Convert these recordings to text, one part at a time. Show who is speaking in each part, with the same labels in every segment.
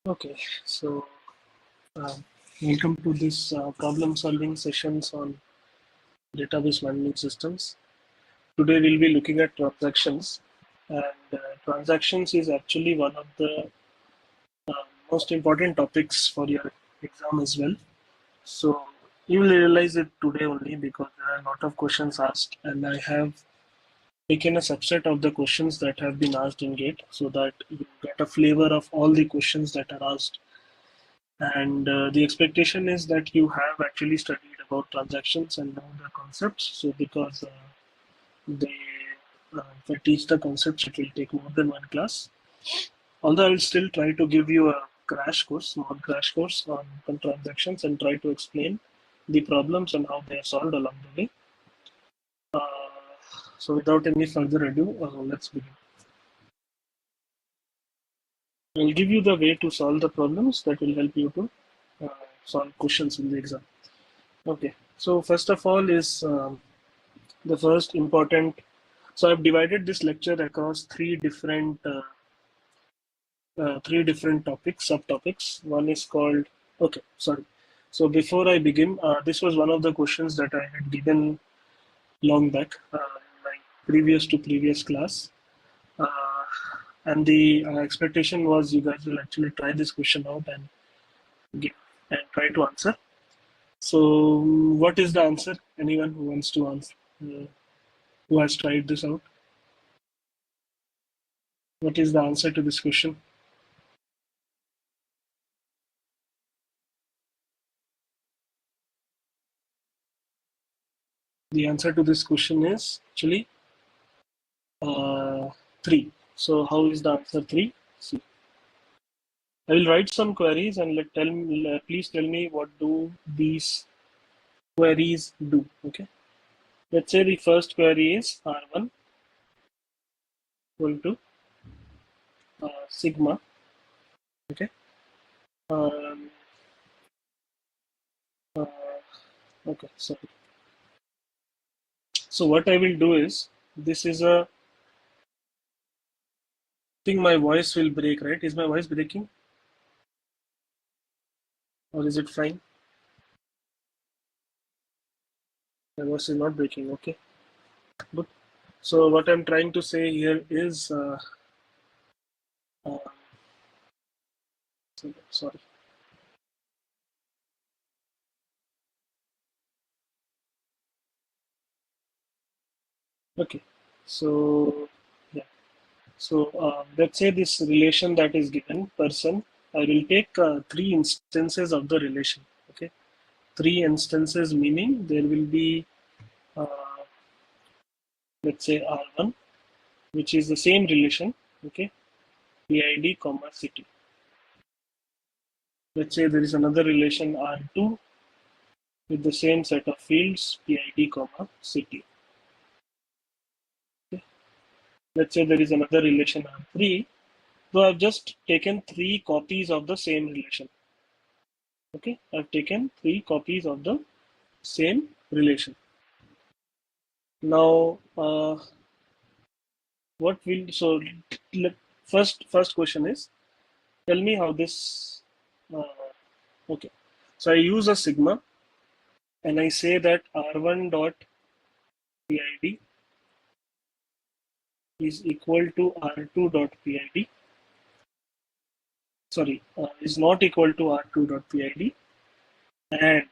Speaker 1: Okay, so um, welcome to this problem-solving sessions on database management systems. Today we'll be looking at transactions, and transactions is actually one of the uh, most important topics for your exam as well. So you will realize it today only because there are a lot of questions asked, and I have taken a subset of the questions that have been asked in GATE so that you get a flavor of all the questions that are asked. And the expectation is that you have actually studied about transactions and know the concepts. So because they if I teach the concepts, it will take more than one class. Although I will still try to give you a crash course, small crash course on transactions and try to explain the problems and how they are solved along the way. Uh, so without any further ado, let's begin. I'll give you the way to solve the problems that will help you to solve questions in the exam. Okay, so first of all is the first important. So I've divided this lecture across three different topics, subtopics. One is called, okay, sorry. So before I begin, this was one of the questions that I had given long back in my previous class. Uh, and the expectation was you guys will actually try this question out and give and try to answer. So what is the answer? Anyone who wants to answer, who has tried this out? What is the answer to this question? The answer to this question is actually uh, 3. So how is the answer 3? See, I will write some queries and please tell me what do these queries do. Okay. Let's say the first query is R1 equal to sigma. Okay. Um, uh, okay. Sorry. So what I will do is this is a think my voice will break, right? Is my voice breaking or is it fine? My voice is not breaking. Okay. Good. So what I'm trying to say here is, uh, sorry. Okay. So yeah. So let's say this relation that is given person. I will take 3 instances of the relation. Okay. 3 instances meaning there will be uh, let's say R1, which is the same relation. Okay. PID comma city. Let's say there is another relation R2 with the same set of fields PID comma city. Okay. Let's say there is another relation R3. So I've just taken 3 copies of the same relation. Okay, I've taken 3 copies of the same relation. Now, what will so let, first question is tell me how this. Uh, okay, so I use a sigma and I say that R1 dot PID is equal to R2 dot PID. Sorry, is not equal to R2 dot PID, and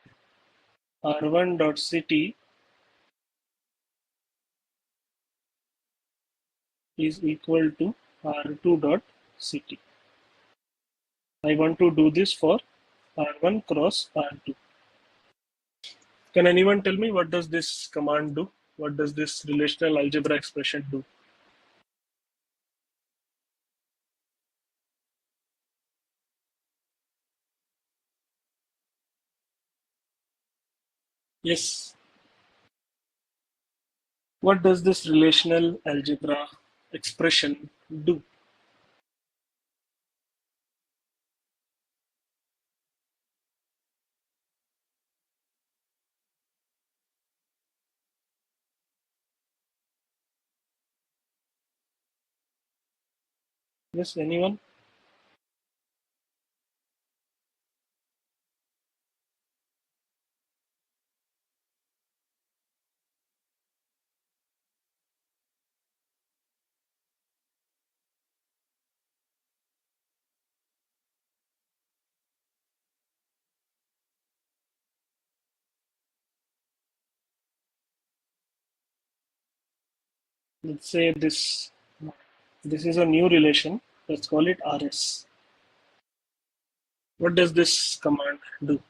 Speaker 1: R1 dot city is equal to R2 dot city. I want to do this for R1 cross R2. Can anyone tell me what does this command do? What does this relational algebra expression do? Yes. What does this relational algebra expression do? Yes, anyone? Let's say this is a new relation. Let's call it RS. What does this command do?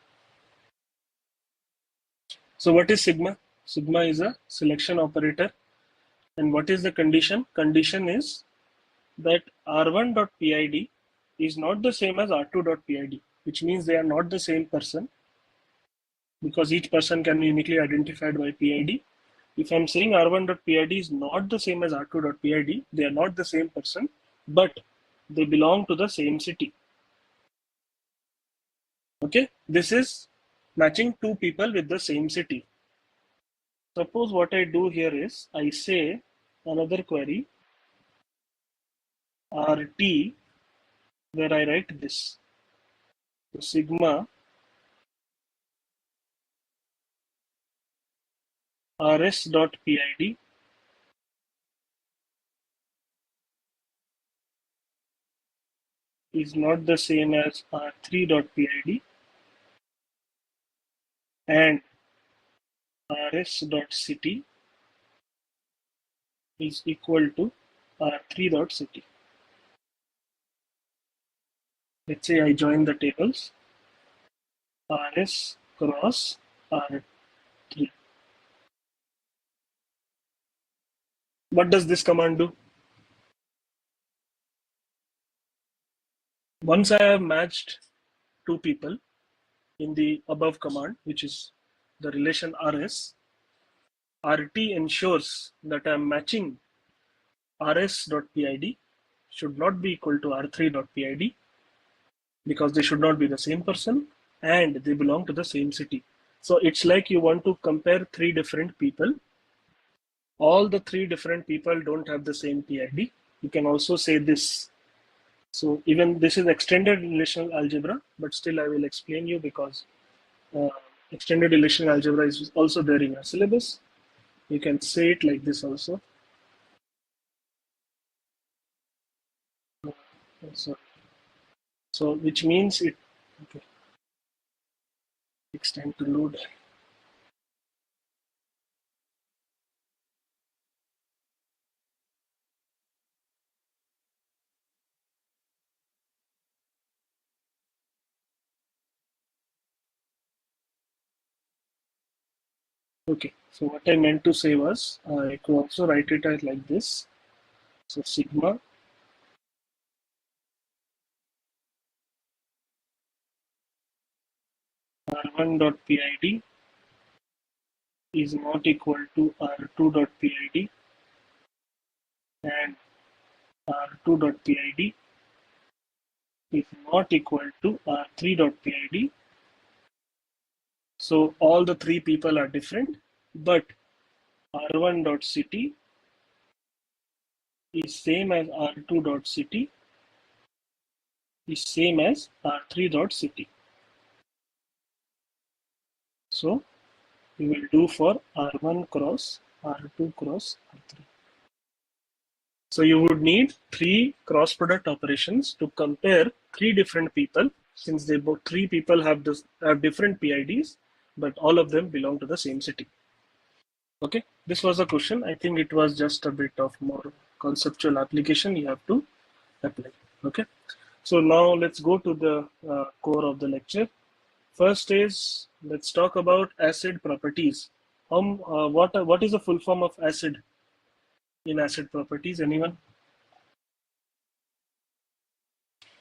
Speaker 1: So what is sigma? Sigma is a selection operator. And what is the condition? Condition is that R1.pid is not the same as R2.pid, which means they are not the same person because each person can be uniquely identified by PID. If I'm saying R1.pid is not the same as R2.pid, they are not the same person, but they belong to the same city. Okay, this is matching two people with the same city. Suppose what I do here is I say another query RT where I write this. So sigma rs.pid is not the same as r3.pid and rs.city is equal to r3.city. Let's say I join the tables rs cross r3. What does this command do? Once I have matched two people in the above command, which is the relation rs, rt ensures that I am matching rs.pid should not be equal to r3.pid because they should not be the same person and they belong to the same city. So it's like you want to compare three different people. All the three different people don't have the same PID. You can also say this. So even this is extended relational algebra, but still I will explain you because uh, extended relational algebra is also there in your syllabus. You can say it like this also. So, so which means it okay, takes time to load. Okay, so what I meant to say was I could also write it as like this. So sigma r1.pid is not equal to r2.pid and r2.pid is not equal to r3.pid. So all the three people are different, but r1.city is same as r2.city is same as r3.city. So we will do for r1 cross r2 cross r3. So you would need three cross product operations to compare three different people, since they both three people have different PIDs, but all of them belong to the same city. Okay, this was a question. I think it was just a bit of more conceptual application you have to apply. Okay, so now let's go to the core of the lecture. First is let's talk about acid properties. What is the full form of acid in acid properties? Anyone?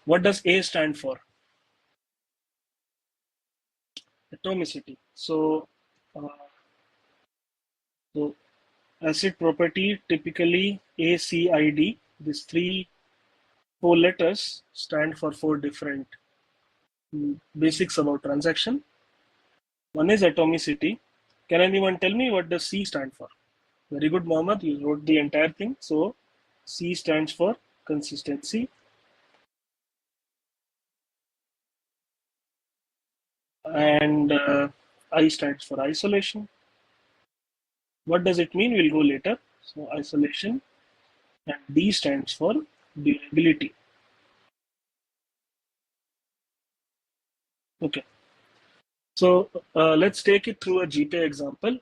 Speaker 1: What does A stand for? Atomicity. Uh, so acid property typically ACID. These four letters stand for four different basics about transaction. One is atomicity. Can anyone tell me what does C stand for? Very good, Mohammed. You wrote the entire thing. So C stands for consistency, and I stands for isolation. What does it mean? We'll go later. So isolation, and D stands for durability. Okay. So let's take it through a GPA example.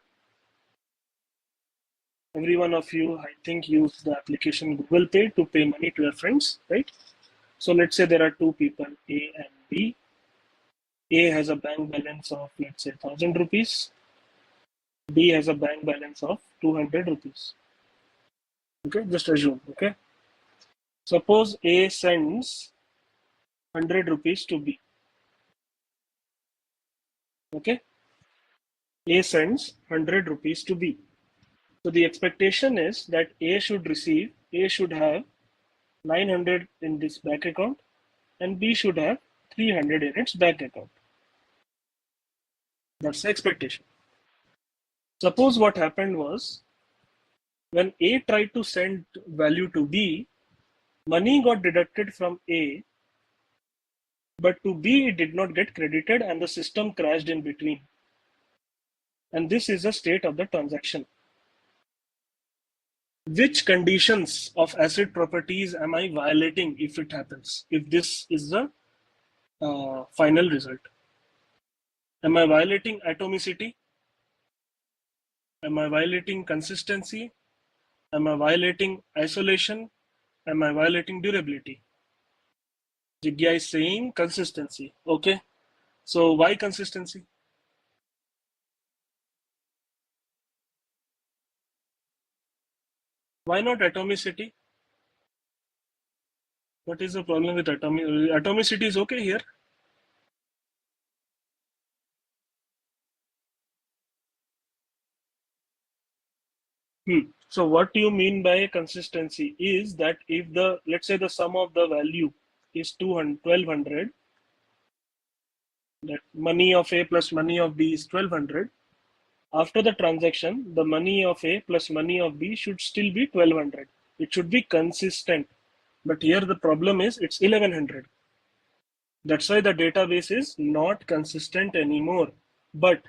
Speaker 1: every one of you, I think, use the application Google Pay to pay money to your friends, right? So let's say there are two people, A and B. A has a bank balance of, let's say, 1,000 rupees. B has a bank balance of 200 rupees. Okay, just assume. Okay, suppose A sends 100 rupees to B. Okay, A sends 100 rupees to B. So the expectation is that A should have 900 in this bank account, and B should have 300 in its bank account. That's the expectation. Suppose what happened was, when A tried to send value to B, money got deducted from A, but to B it did not get credited and the system crashed in between. And this is the state of the transaction. Which conditions of asset properties am I violating if it happens? If this is the final result? Am I violating atomicity? Am I violating consistency? Am I violating isolation? Am I violating durability? Jigya is saying consistency. Okay. So why consistency? Why not atomicity? What is the problem with atomicity? Atomicity is okay here. So what you mean by consistency is that if the, let's say the sum of the value is 1200, that money of A plus money of B is 1200. After the transaction, the money of A plus money of B should still be 1200. It should be consistent. But here the problem is it's 1100. That's why the database is not consistent anymore. But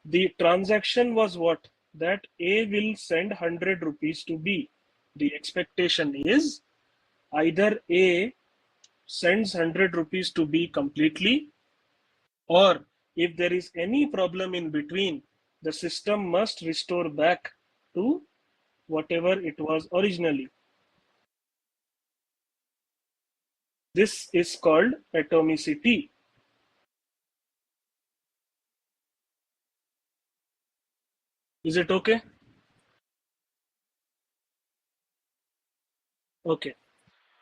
Speaker 1: the transaction was what? That A will send 100 rupees to B. The expectation is either A sends 100 rupees to B completely, or if there is any problem in between, the system must restore back to whatever it was originally. This is called atomicity. Is it okay? Okay.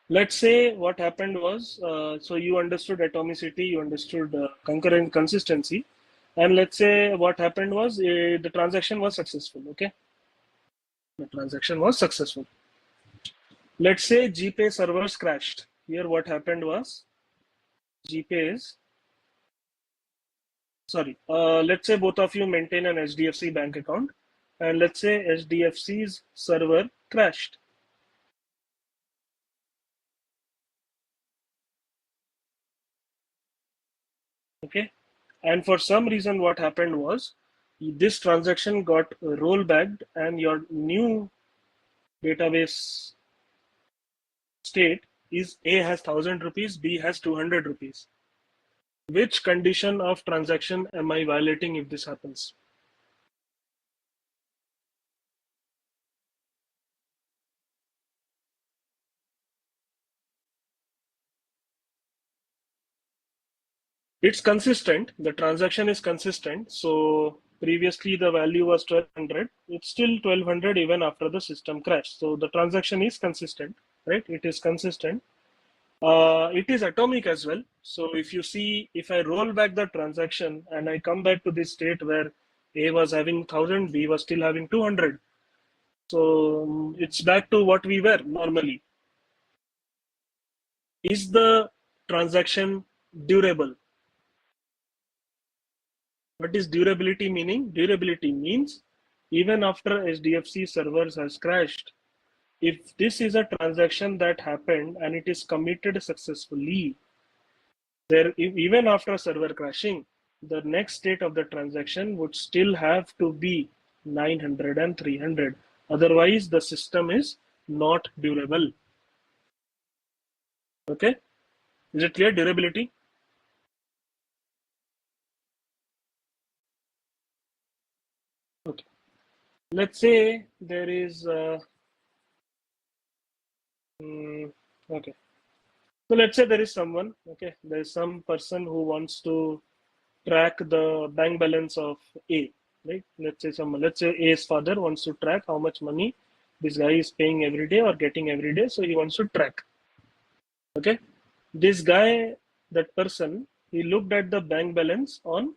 Speaker 1: Let's say what happened was, so you understood atomicity, you understood concurrent consistency, and let's say what happened was the transaction was successful. Okay, the transaction was successful. Let's say GPay servers crashed. Here, what happened was GPay's, sorry, let's say both of you maintain an HDFC bank account, and let's say HDFC's server crashed. Okay, and for some reason what happened was this transaction got rollbacked and your new database state is A has 1000 rupees, B has 200 rupees. Which condition of transaction am I violating if this happens? It's consistent, the transaction is consistent. So previously the value was 1200, it's still 1200 even after the system crash. So the transaction is consistent, right? It is consistent. It is atomic as well. So if you see, if I roll back the transaction and I come back to this state where A was having 1000, B was still having 200. So it's back to what we were normally. Is the transaction durable? What is durability meaning? Durability means even after HDFC servers has crashed, if this is a transaction that happened and it is committed successfully, there even after server crashing, the next state of the transaction would still have to be 900 and 300. Otherwise, the system is not durable. Okay, is it clear? Durability. Okay. let's say there is okay. So let's say there is someone, okay, there is some person who wants to track the bank balance of A, right? Let's say A's father wants to track how much money this guy is paying every day or getting every day. So he wants to track. Okay. This guy, that person, he looked at the bank balance on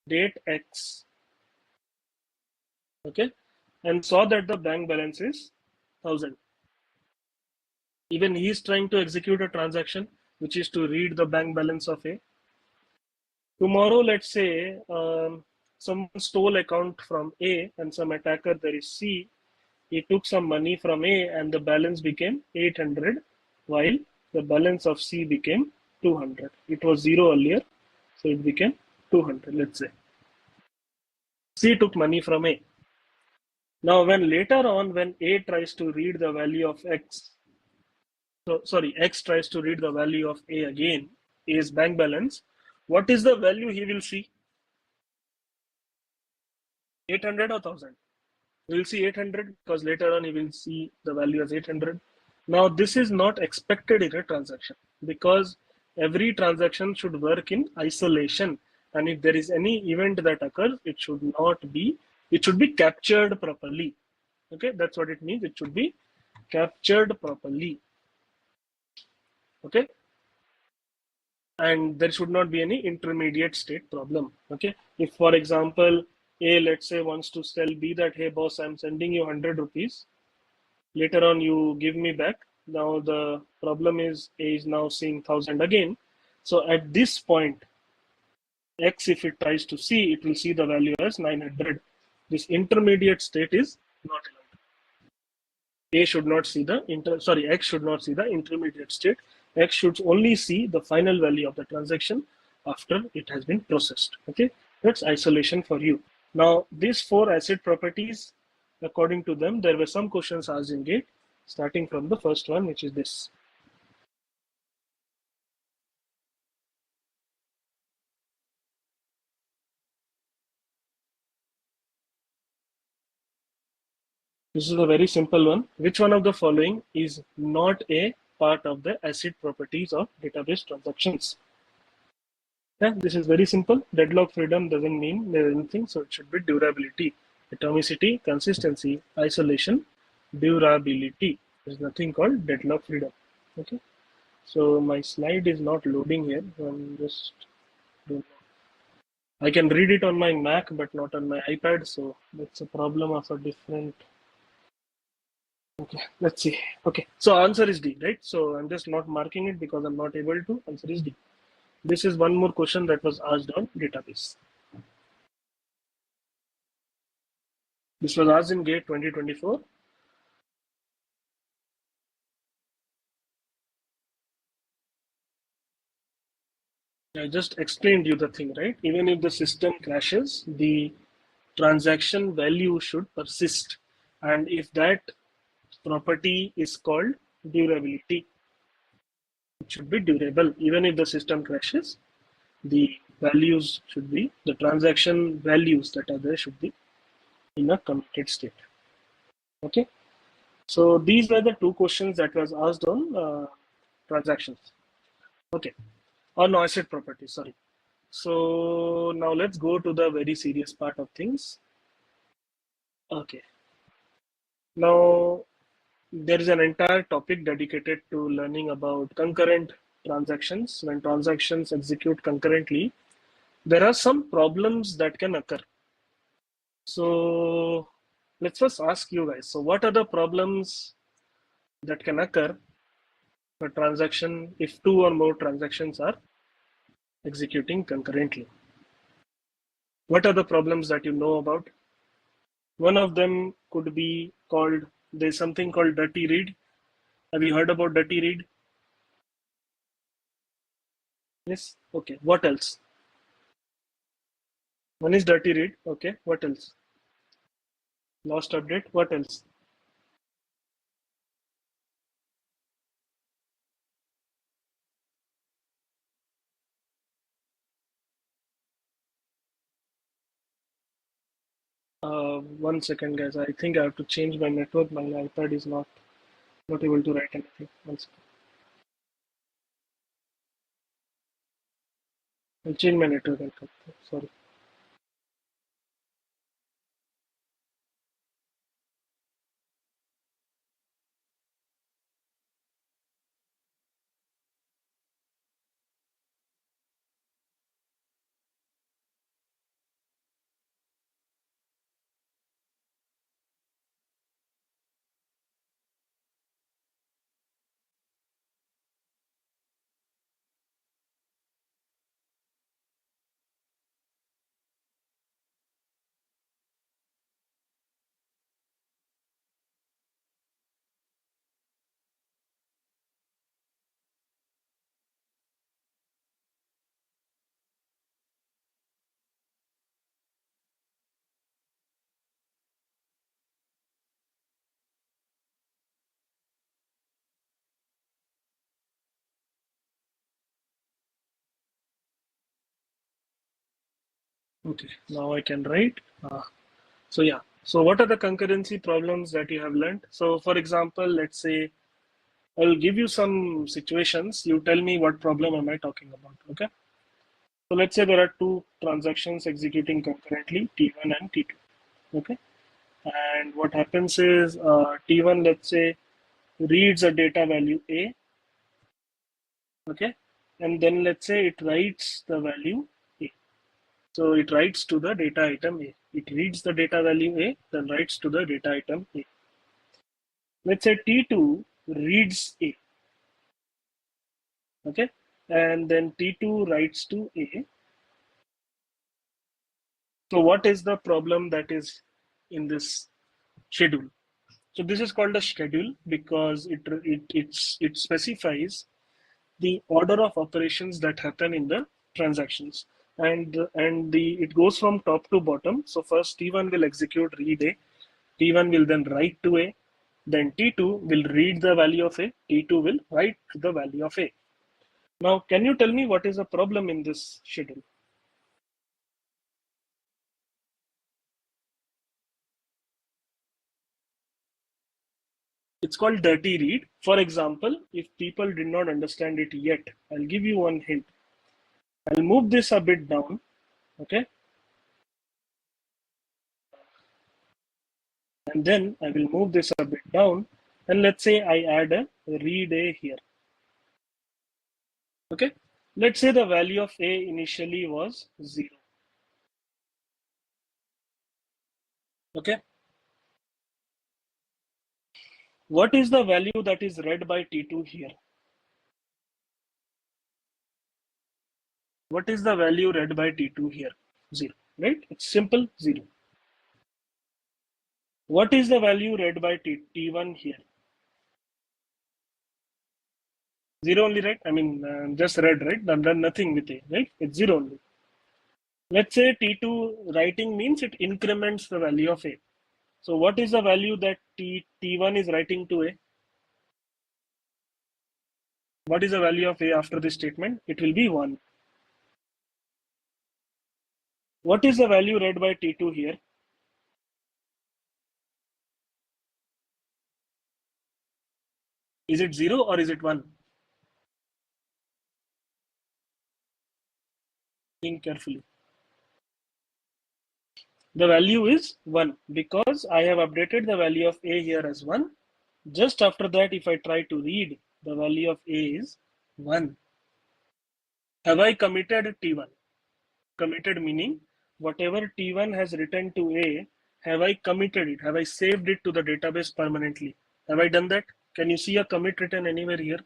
Speaker 1: date X, okay, and saw that the bank balance is 1,000. Even he is trying to execute a transaction, which is to read the bank balance of A. Tomorrow, let's say someone stole account from A and some attacker, there is C. He took some money from A and the balance became 800, while the balance of C became 200. It was zero earlier, so it became 200, let's say. C took money from A. Now, when later on, when A tries to read the value of X, so sorry, X tries to read the value of A again, A's bank balance, what is the value he will see? 800 or 1,000? We'll see 800 because later on he will see the value as 800. Now, this is not expected in a transaction because every transaction should work in isolation. And if there is any event that occurs, it should not be, it should be captured properly. Okay, that's what it means. It should be captured properly. Okay, and there should not be any intermediate state problem. Okay, if for example, A, let's say, wants to tell B that, hey boss, I'm sending you 100 rupees. Later on, you give me back. Now the problem is A is now seeing 1,000 again. So at this point, X, if it tries to see, it will see the value as 900. This intermediate state is not allowed. A should not see the X should not see the intermediate state. X should only see the final value of the transaction after it has been processed. Okay, that's isolation for you. Now, these four acid properties, according to them, there were some questions asked in GATE, starting from the first one, which is this. This is a very simple one. Which one of the following is not a part of the acid properties of database transactions? Yeah, this is very simple. Deadlock freedom doesn't mean there's anything, so it should be durability, atomicity, consistency, isolation, durability. There's nothing called deadlock freedom. Okay, so my slide is not loading here. I'm just doing. I can read it on my Mac, but not on my iPad, so that's a problem of a different. Okay, let's see. Okay, so answer is D, right? So I'm just not marking it because I'm not able to. Answer is D. This is one more question that was asked on database. This was asked in GATE 2024. I just explained you the thing, right? Even if the system crashes, the transaction value should persist. And if that property is called durability, it should be durable. Even if the system crashes, the values should be, the transaction values that are there should be in a committed state. Okay. So these were the two questions that was asked on transactions. Okay. Or no, asset property, sorry. So now let's go to the very serious part of things. Okay. Now there is an entire topic dedicated to learning about concurrent transactions. When transactions execute concurrently, there are some problems that can occur. So let's first ask you guys. So what are the problems that can occur for transaction if two or more transactions are executing concurrently? What are the problems that you know about? One of them could be called, there's something called dirty read. Have you heard about dirty read? Yes. Okay. What else? One is dirty read. Okay. What else? Lost update. What else? One second, guys. I think I have to change my network. My iPad is not able to write anything. One second. I'll change my network and come. Sorry. Okay. Now I can write. So yeah. So what are the concurrency problems that you have learned? So for example, let's say I'll give you some situations. You tell me what problem am I talking about. Okay. So let's say there are two transactions executing concurrently, T1 and T2. Okay. And what happens is T1, let's say, reads a data value A. Okay. And then let's say it writes the value A. So it writes to the data item A. It reads the data value A, then writes to the data item A. Let's say T2 reads A. Okay. And then T2 writes to A. So what is the problem that is in this schedule? So this is called a schedule because it specifies the order of operations that happen in the transactions, and it goes from top to bottom. So first T1 will execute read A, T1 will then write to A, then T2 will read the value of A, T2 will write the value of A. Now, can you tell me what is the problem in this schedule? It's called dirty read. For example, if people did not understand it yet, I'll give you one hint. I'll move this a bit down, okay? And then I will move this a bit down. And let's say I add a read A here, okay? Let's say the value of A initially was 0, okay? What is the value that is read by T2 here? What is the value read by T2 here? 0, right? It's simple, 0. What is the value read by T1 here? 0 only, right? I mean, just read, right? Done nothing with A, right? It's 0 only. Let's say T2 writing means it increments the value of A. So what is the value that T1 is writing to A? What is the value of A after this statement? It will be 1. What is the value read by T2 here? Is it 0 or is it 1? Think carefully. The value is 1 because I have updated the value of A here as 1. Just after that, if I try to read, the value of A is 1. Have I committed T1? Committed meaning whatever T1 has written to A, have I committed it? Have I saved it to the database permanently? Have I done that? Can you see a commit written anywhere here?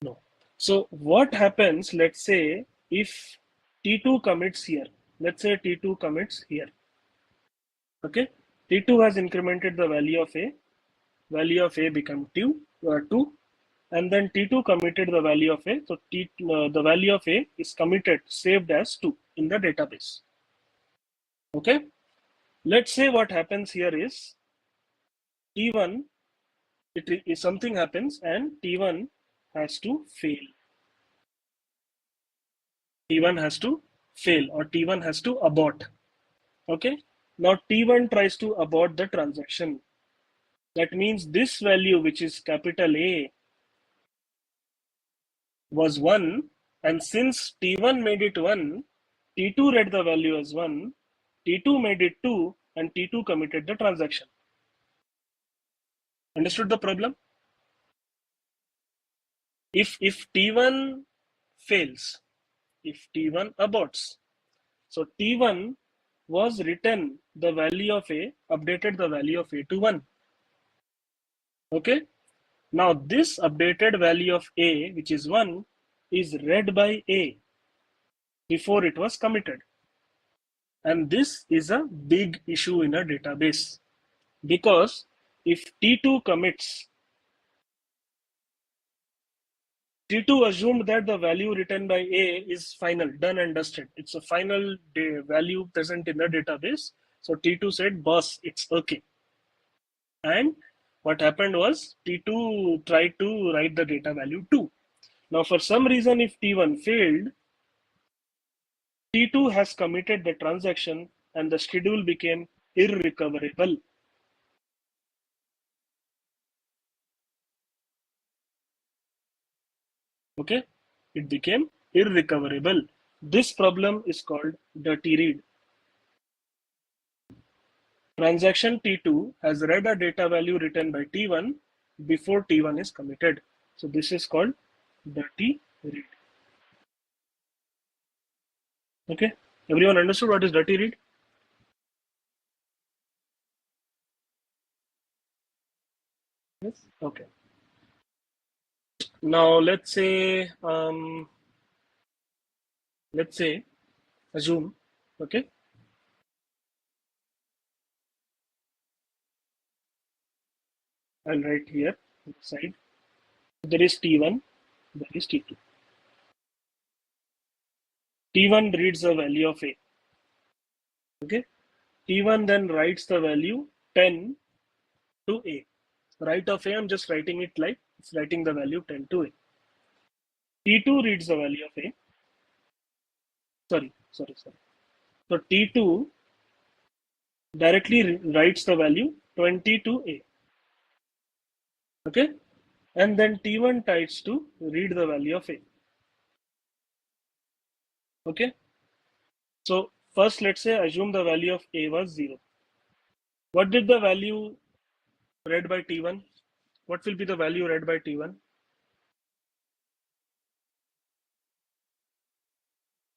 Speaker 1: No. So what happens, let's say, if T2 commits here, let's say T2 commits here, okay? T2 has incremented the value of A become 2, and then T2 committed the value of A. So the value of A is committed, saved as 2 in the database. Okay. Let's say what happens here is T1, something happens and T1 has to fail. T1 has to fail or T1 has to abort. Okay. Now T1 tries to abort the transaction. That means this value, which is capital A, was 1, and since T1 made it 1, T2 read the value as 1, T2 made it 2, and T2 committed the transaction. Understood the problem? If T1 fails, if T1 aborts, so T1 was written the value of A, updated the value of A to 1. Okay. Now this updated value of A, which is 1, is read by A before it was committed. And this is a big issue in a database, because if T2 commits, T2 assumed that the value written by A is final, done and dusted. It's a final value present in the database. So T2 said, boss, it's okay. And what happened was T2 tried to write the data value 2. Now, for some reason, if T1 failed, T2 has committed the transaction and the schedule became irrecoverable. Okay, it became irrecoverable. This problem is called dirty read. Transaction T2 has read a data value written by T1 before T1 is committed. So this is called dirty read. Okay, everyone understood what is dirty read? Yes. Okay. Now let's say assume, okay, I'll write here on the side. There is T1, there is T2. T1 reads the value of A. Okay. T1 then writes the value 10 to A. Right of A, I'm just writing it like it's writing the value 10 to A. T2 reads the value of A. Sorry. So T2 directly writes the value 20 to A. Okay. And then T1 tries to read the value of A. Okay. So first, let's say assume the value of A was 0. What did the value read by T1? What will be the value read by T1?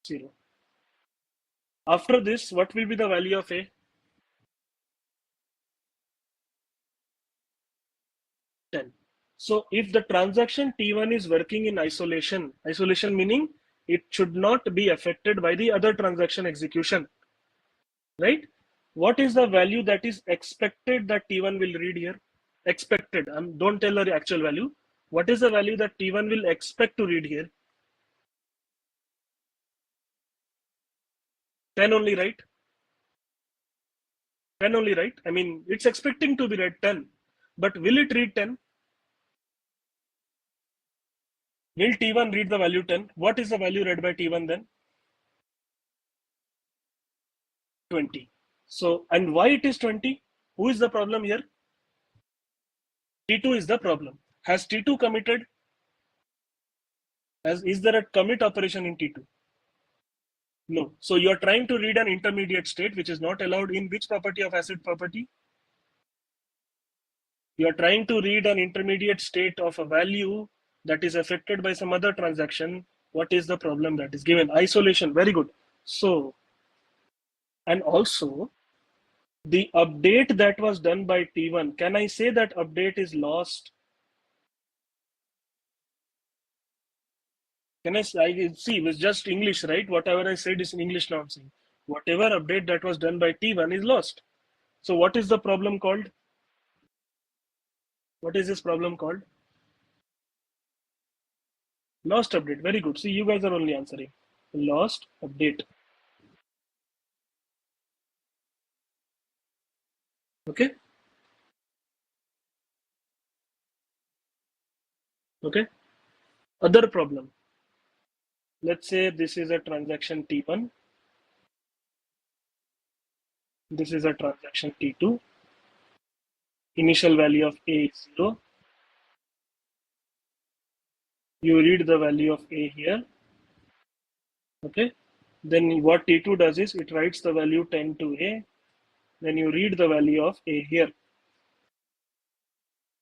Speaker 1: 0. After this, what will be the value of A? 10. So if the transaction T1 is working in isolation meaning it should not be affected by the other transaction execution, right? What is the value that is expected that T1 will read here? Expected, don't tell the actual value. What is the value that T1 will expect to read here? 10 only, right? 10 only, right? I mean, it's expecting to be read 10, but will it read 10? Will T1 read the value 10? What is the value read by T1 then? 20. So, and why it is 20? Who is the problem here? T2 is the problem. Has T2 committed? Is there a commit operation in T2? No. So you are trying to read an intermediate state which is not allowed in which property of ACID property? You are trying to read an intermediate state of a value that is affected by some other transaction. What is the problem that is given? Isolation. Very good. So, and also the update that was done by T1, can I say that update is lost? Can I see, it's just English, right? Whatever I said is in English now I'm saying. Whatever update that was done by T1 is lost. So what is the problem called? What is this problem called? Lost update. Very good. See, you guys are only answering. Lost update. Okay. Okay. Other problem. Let's say this is a transaction T1. This is a transaction T2. Initial value of A is 0. You read the value of A here. Okay. Then what T2 does is it writes the value 10 to A. Then you read the value of A here.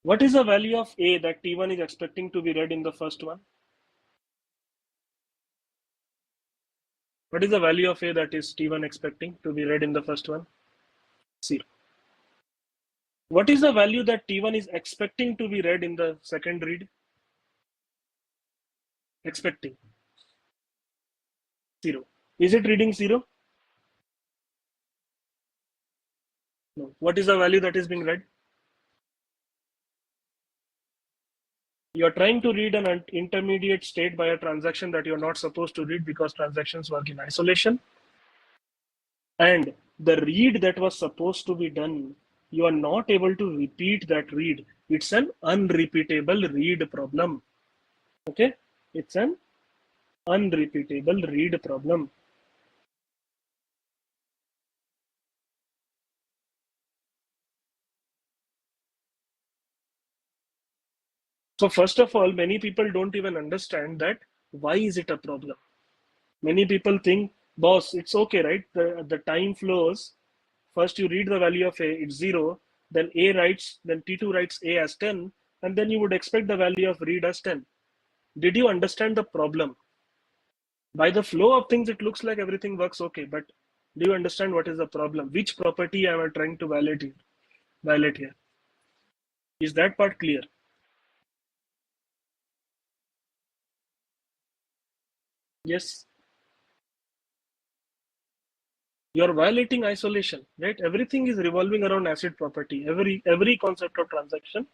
Speaker 1: What is the value of A that T1 is expecting to be read in the first one? What is the value of A that is T1 expecting to be read in the first one? 0. What is the value that T1 is expecting to be read in the second read? Expecting 0. Is it reading 0? No. What is the value that is being read? You are trying to read an intermediate state by a transaction that you're not supposed to read because transactions work in isolation. And the read that was supposed to be done, you are not able to repeat that read. It's an unrepeatable read problem. Okay? It's an unrepeatable read problem. So first of all, many people don't even understand that why is it a problem? Many people think, boss, it's okay, right? The time flows. First you read the value of A, it's 0. Then A writes, then T2 writes A as 10. And then you would expect the value of read as 10. Did you understand the problem? By the flow of things, it looks like everything works okay. But do you understand what is the problem? Which property am I trying to violate here? Is that part clear? Yes. You're violating isolation, right? Everything is revolving around acid property. Every concept of transaction,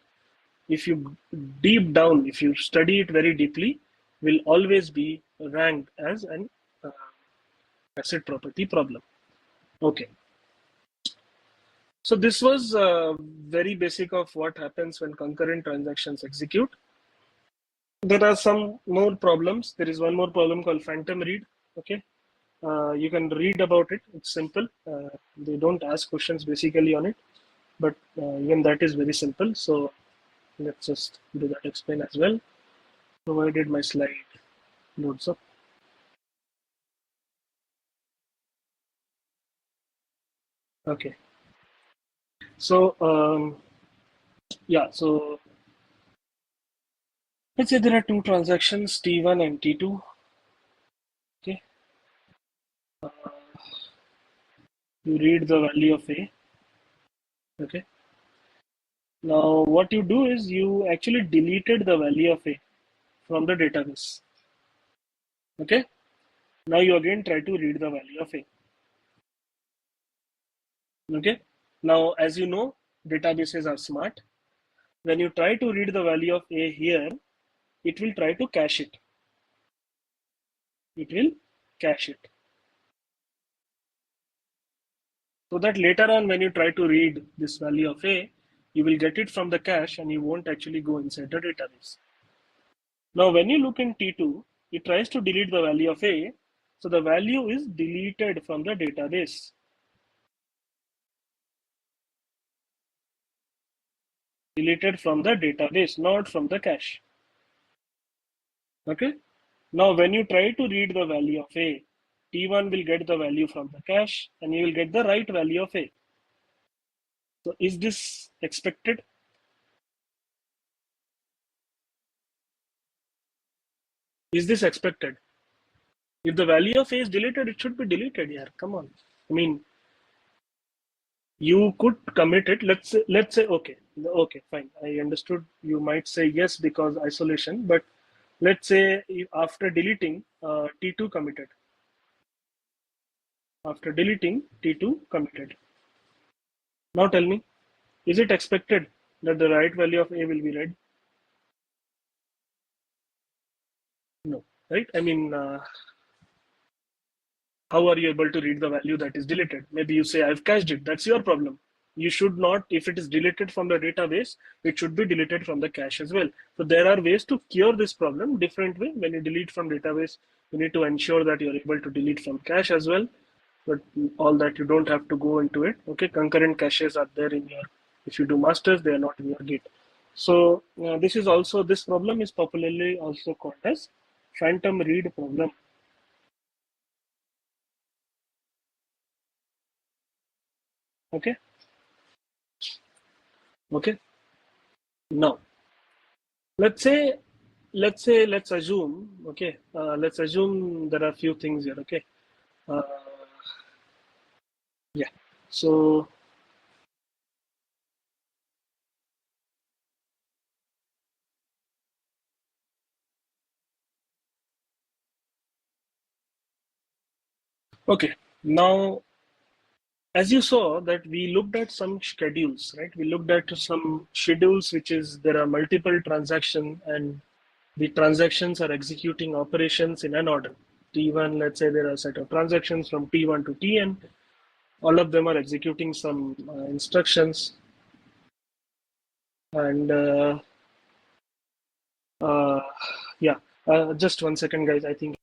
Speaker 1: if you deep down, if you study it very deeply, will always be ranked as an uh, acid property problem. Okay. So this was very basic of what happens when concurrent transactions execute. There are some more problems. There is one more problem called phantom read. Okay. You can read about it. It's simple. They don't ask questions basically on it, but even that is very simple. So let's just do that explain as well, provided my slide loads up. Okay. So yeah, so let's say there are two transactions, T1 and T2. Okay. You read the value of A. Okay. Now what you do is you actually deleted the value of A from the database. Okay. Now you again try to read the value of A. Okay. Now, as you know, databases are smart. When you try to read the value of A here, it will try to cache it. It will cache it. So that later on, when you try to read this value of A, you will get it from the cache and you won't actually go inside the database. Now, when you look in T2, it tries to delete the value of A. So the value is deleted from the database. Deleted from the database, not from the cache. Okay. Now, when you try to read the value of A, T1 will get the value from the cache and you will get the right value of A. So is this expected? Is this expected? If the value of A is deleted, it should be deleted. Yeah, come on. I mean, you could commit it. Let's say okay, fine. I understood. You might say yes because isolation, but let's say after deleting, T2 committed. After deleting, T2 committed. Now tell me, is it expected that the right value of A will be read? No, right? I mean, how are you able to read the value that is deleted? Maybe you say, I've cached it. That's your problem. You should not, if it is deleted from the database, it should be deleted from the cache as well. So there are ways to cure this problem different way. When you delete from database, you need to ensure that you're able to delete from cache as well. but all that you don't have to go into it. Okay, concurrent caches are there in your, if you do masters, they are not in your Git. So this problem is popularly also called as phantom read problem. Okay. Okay. Now let's assume, okay, let's assume there are a few things here. Okay. uh, yeah, so okay, now as you saw that we looked at some schedules, right? We looked at some schedules, which is there are multiple transactions and the transactions are executing operations in an order. T1, let's say there are a set of transactions from T1 to Tn. All of them are executing some instructions. And uh, yeah, just 1 second, guys. I think.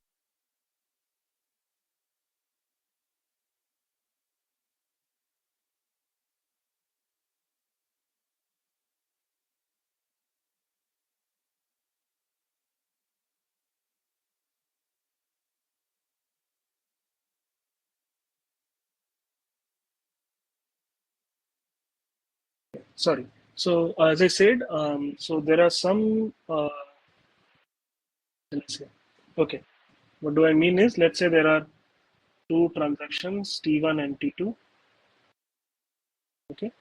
Speaker 1: Sorry. So as I said, so there are some. Let's say, okay. What do I mean is, let's say there are two transactions, T1 and T2. Okay.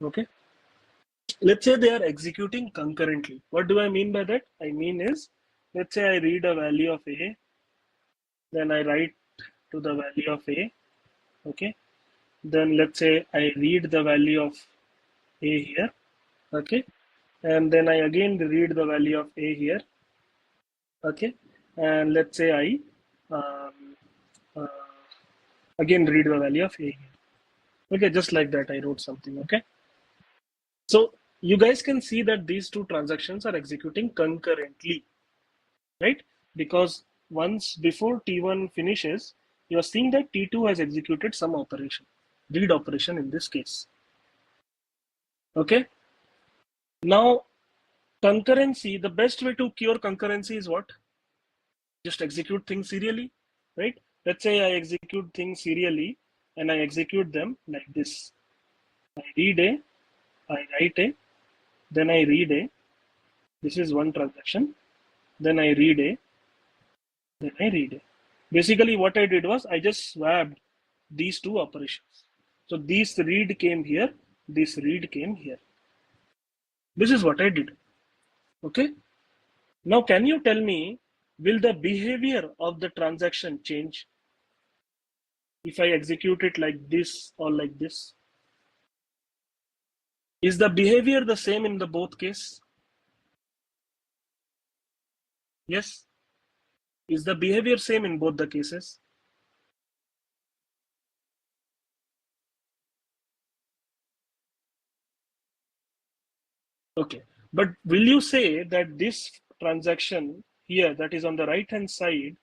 Speaker 1: Okay. Let's say they are executing concurrently. What do I mean by that? I mean is, let's say I read a value of A, then I write to the value of A. Okay. Then let's say I read the value of A here. Okay. And then I again read the value of A here. Okay. And let's say I um, uh, again read the value of A here. Okay. Just like that, I wrote something. Okay. So you guys can see that these two transactions are executing concurrently, right? Because once before T1 finishes, you are seeing that T2 has executed some operation, read operation in this case. Okay. Now, concurrency, the best way to cure concurrency is what? Just execute things serially, right? Let's say I execute things serially and I execute them like this. I read A, I write A, then I read A. This is one transaction. Then I read A, then I read A. Basically, what I did was I just swapped these two operations. So this read came here, this read came here. This is what I did. Okay. Now, can you tell me, will the behavior of the transaction change if I execute it like this or like this? Is the behavior the same in the both case? Yes. Is the behavior same in both the cases? Okay. But will you say that this transaction here that is on the right hand side,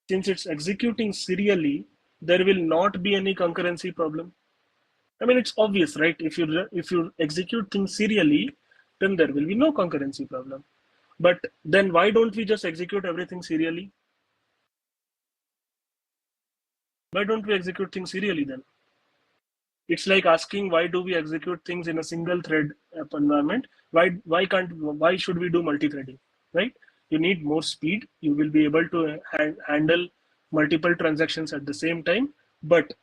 Speaker 1: since it's executing serially, there will not be any concurrency problem? I mean, it's obvious, right? If you execute things serially, then there will be no concurrency problem. But then why don't we just execute everything serially? Why don't we execute things serially then? It's like asking, why do we execute things in a single thread environment? Why should we do multi-threading, right? You need more speed. You will be able to handle multiple transactions at the same time, but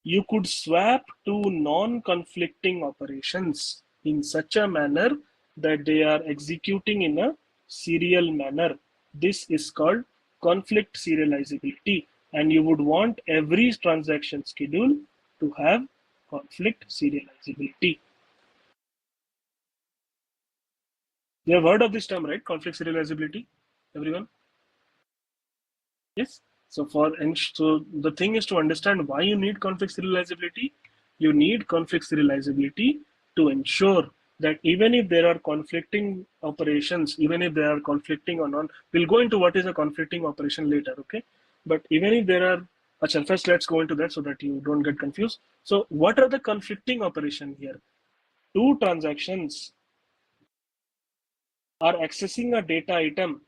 Speaker 1: you could swap two non-conflicting operations in such a manner that they are executing in a serial manner. This is called conflict serializability, and you would want every transaction schedule to have conflict serializability. You have heard of this term, right? Conflict serializability, everyone? Yes. So the thing is to understand why you need conflict serializability. You need conflict serializability to ensure that even if there are conflicting operations, even if they are conflicting or not, we'll go into what is a conflicting operation later. Okay. But even if there are, Achha, first let's go into that so that you don't get confused. So what are the conflicting operation here? Two transactions are accessing a data item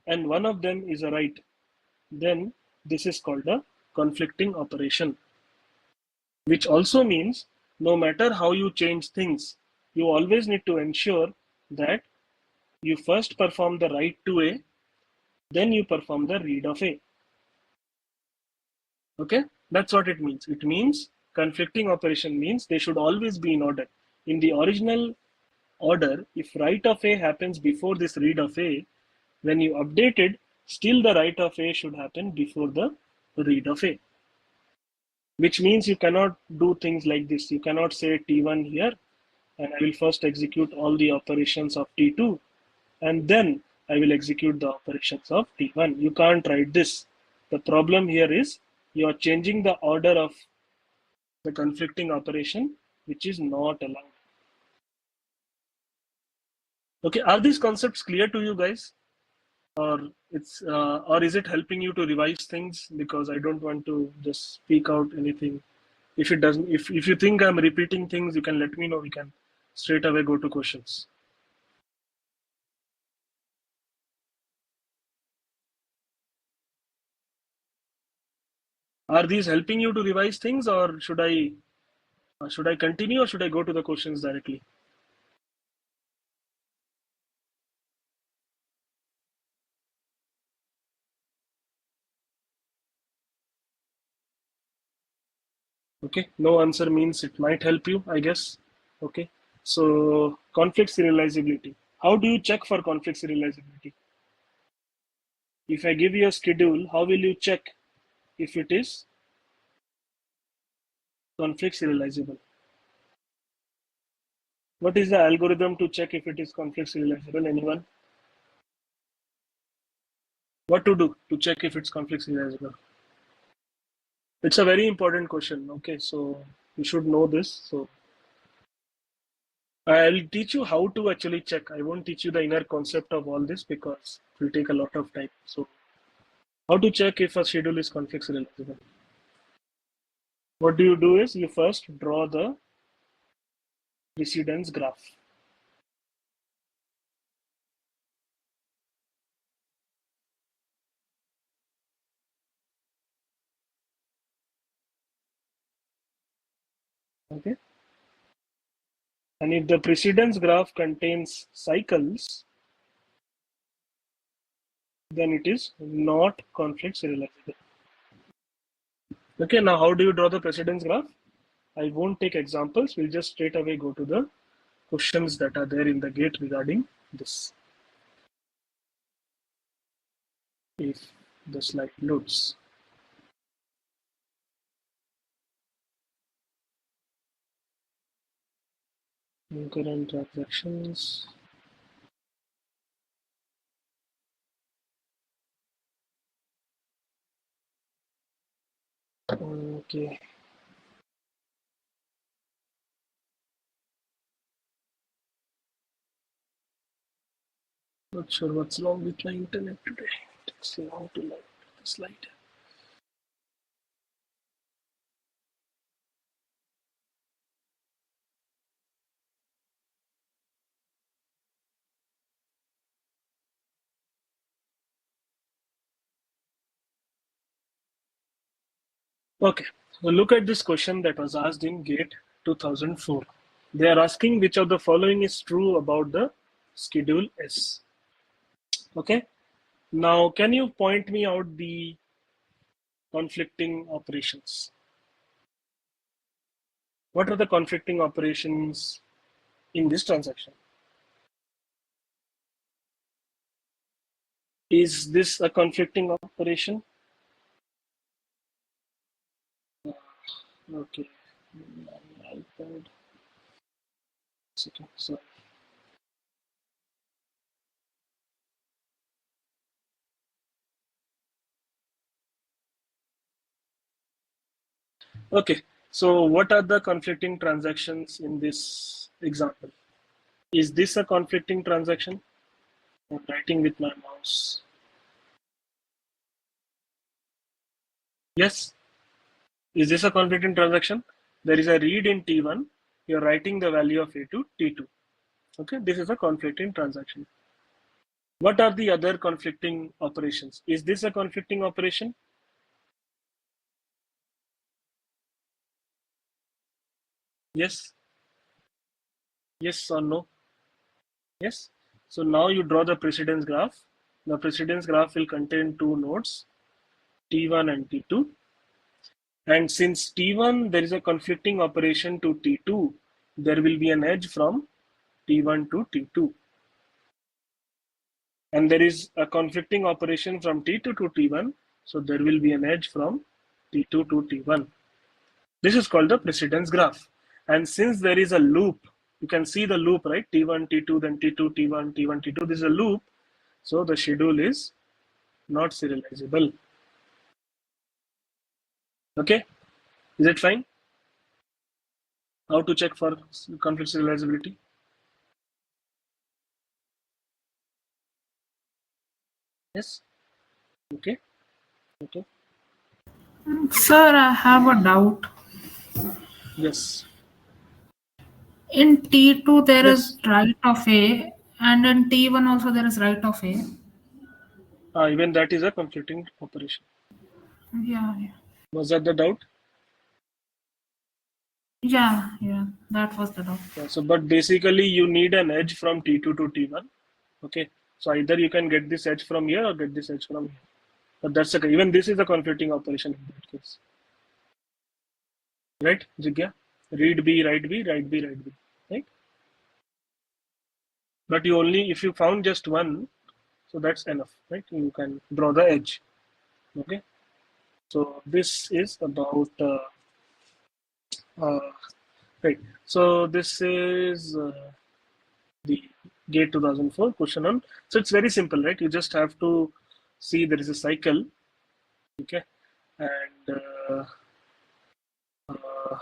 Speaker 1: and one of them is a write. Then this is called a conflicting operation, which also means no matter how you change things, you always need to ensure that you first perform the write to A, then you perform the read of A. Okay, that's what it means. It means conflicting operation means they should always be in order. In the original order, if write of A happens before this read of A, when you update it, still the write of A should happen before the read of A. Which means you cannot do things like this. You cannot say T1 here, and I will first execute all the operations of T2, and then I will execute the operations of T1. You can't write this. The problem here is you are changing the order of the conflicting operation, which is not allowed. Okay, are these concepts clear to you guys? Or is it helping you to revise things? Because I don't want to just speak out anything. If it doesn't, if you think I'm repeating things, you can let me know. We can straight away go to questions. Are these helping you to revise things, or should I continue, or should I go to the questions directly? Okay, no answer means it might help you, I guess. Okay, so conflict serializability. How do you check for conflict serializability? If I give you a schedule, how will you check if it is conflict serializable? What is the algorithm to check if it is conflict serializable? Anyone? What to do to check if it's conflict serializable? It's a very important question. Okay, so you should know this. So I'll teach you how to actually check. I won't teach you the inner concept of all this because it will take a lot of time. So how to check if a schedule is conflict serializable? What do you do is you first draw the precedence graph. Okay. And if the precedence graph contains cycles, then it is not conflict serializable. Okay, now how do you draw the precedence graph? I won't take examples. We'll just straight away go to the questions that are there in the gate regarding this. If the slide loads. Current transactions. Okay. Not sure what's wrong with my internet today. It takes long to load the slide. Okay, so look at this question that was asked in GATE 2004. They are asking which of the following is true about the schedule S. Okay, now can you point me out the conflicting operations? What are the conflicting operations in this transaction? Is this a conflicting operation? Okay, iPad. Okay, so okay, so what are the conflicting transactions in this example? Is this a conflicting transaction? I'm writing with my mouse. Yes. Is this a conflicting transaction? There is a read in T1. You're writing the value of A to T2. Okay, this is a conflicting transaction. What are the other conflicting operations? Is this a conflicting operation? Yes. Yes or no? Yes. So now you draw the precedence graph. The precedence graph will contain two nodes, T1 and T2. And since T1, there is a conflicting operation to T2, there will be an edge from T1 to T2. And there is a conflicting operation from T2 to T1, so there will be an edge from T2 to T1. This is called the precedence graph. And since there is a loop, you can see the loop, right? T1, T2, then T2, T1, T1, T2. This is a loop. So the schedule is not serializable. Okay, is it fine? How to check for conflict serializability? Yes. Okay. Okay.
Speaker 2: Sir, I have a doubt.
Speaker 1: Yes.
Speaker 2: In T2 there is
Speaker 1: Yes.
Speaker 2: right of A, and in T1 also there is right of A.
Speaker 1: Even that is a conflicting operation.
Speaker 2: Yeah, yeah.
Speaker 1: Was that the doubt?
Speaker 2: Yeah, that was the doubt.
Speaker 1: Yeah, so, but basically you need an edge from T2 to T1. Okay. So either you can get this edge from here or get this edge from here. But that's okay. Even this is a conflicting operation in that case. Right, Jigya? Read B, write B, write B, write B. Right? But you only, if you found just one, so that's enough, right? You can draw the edge. Okay. So this is about, uh, right. So this is the GATE 2004 question on. So it's very simple, right? You just have to see there is a cycle. Okay. And uh,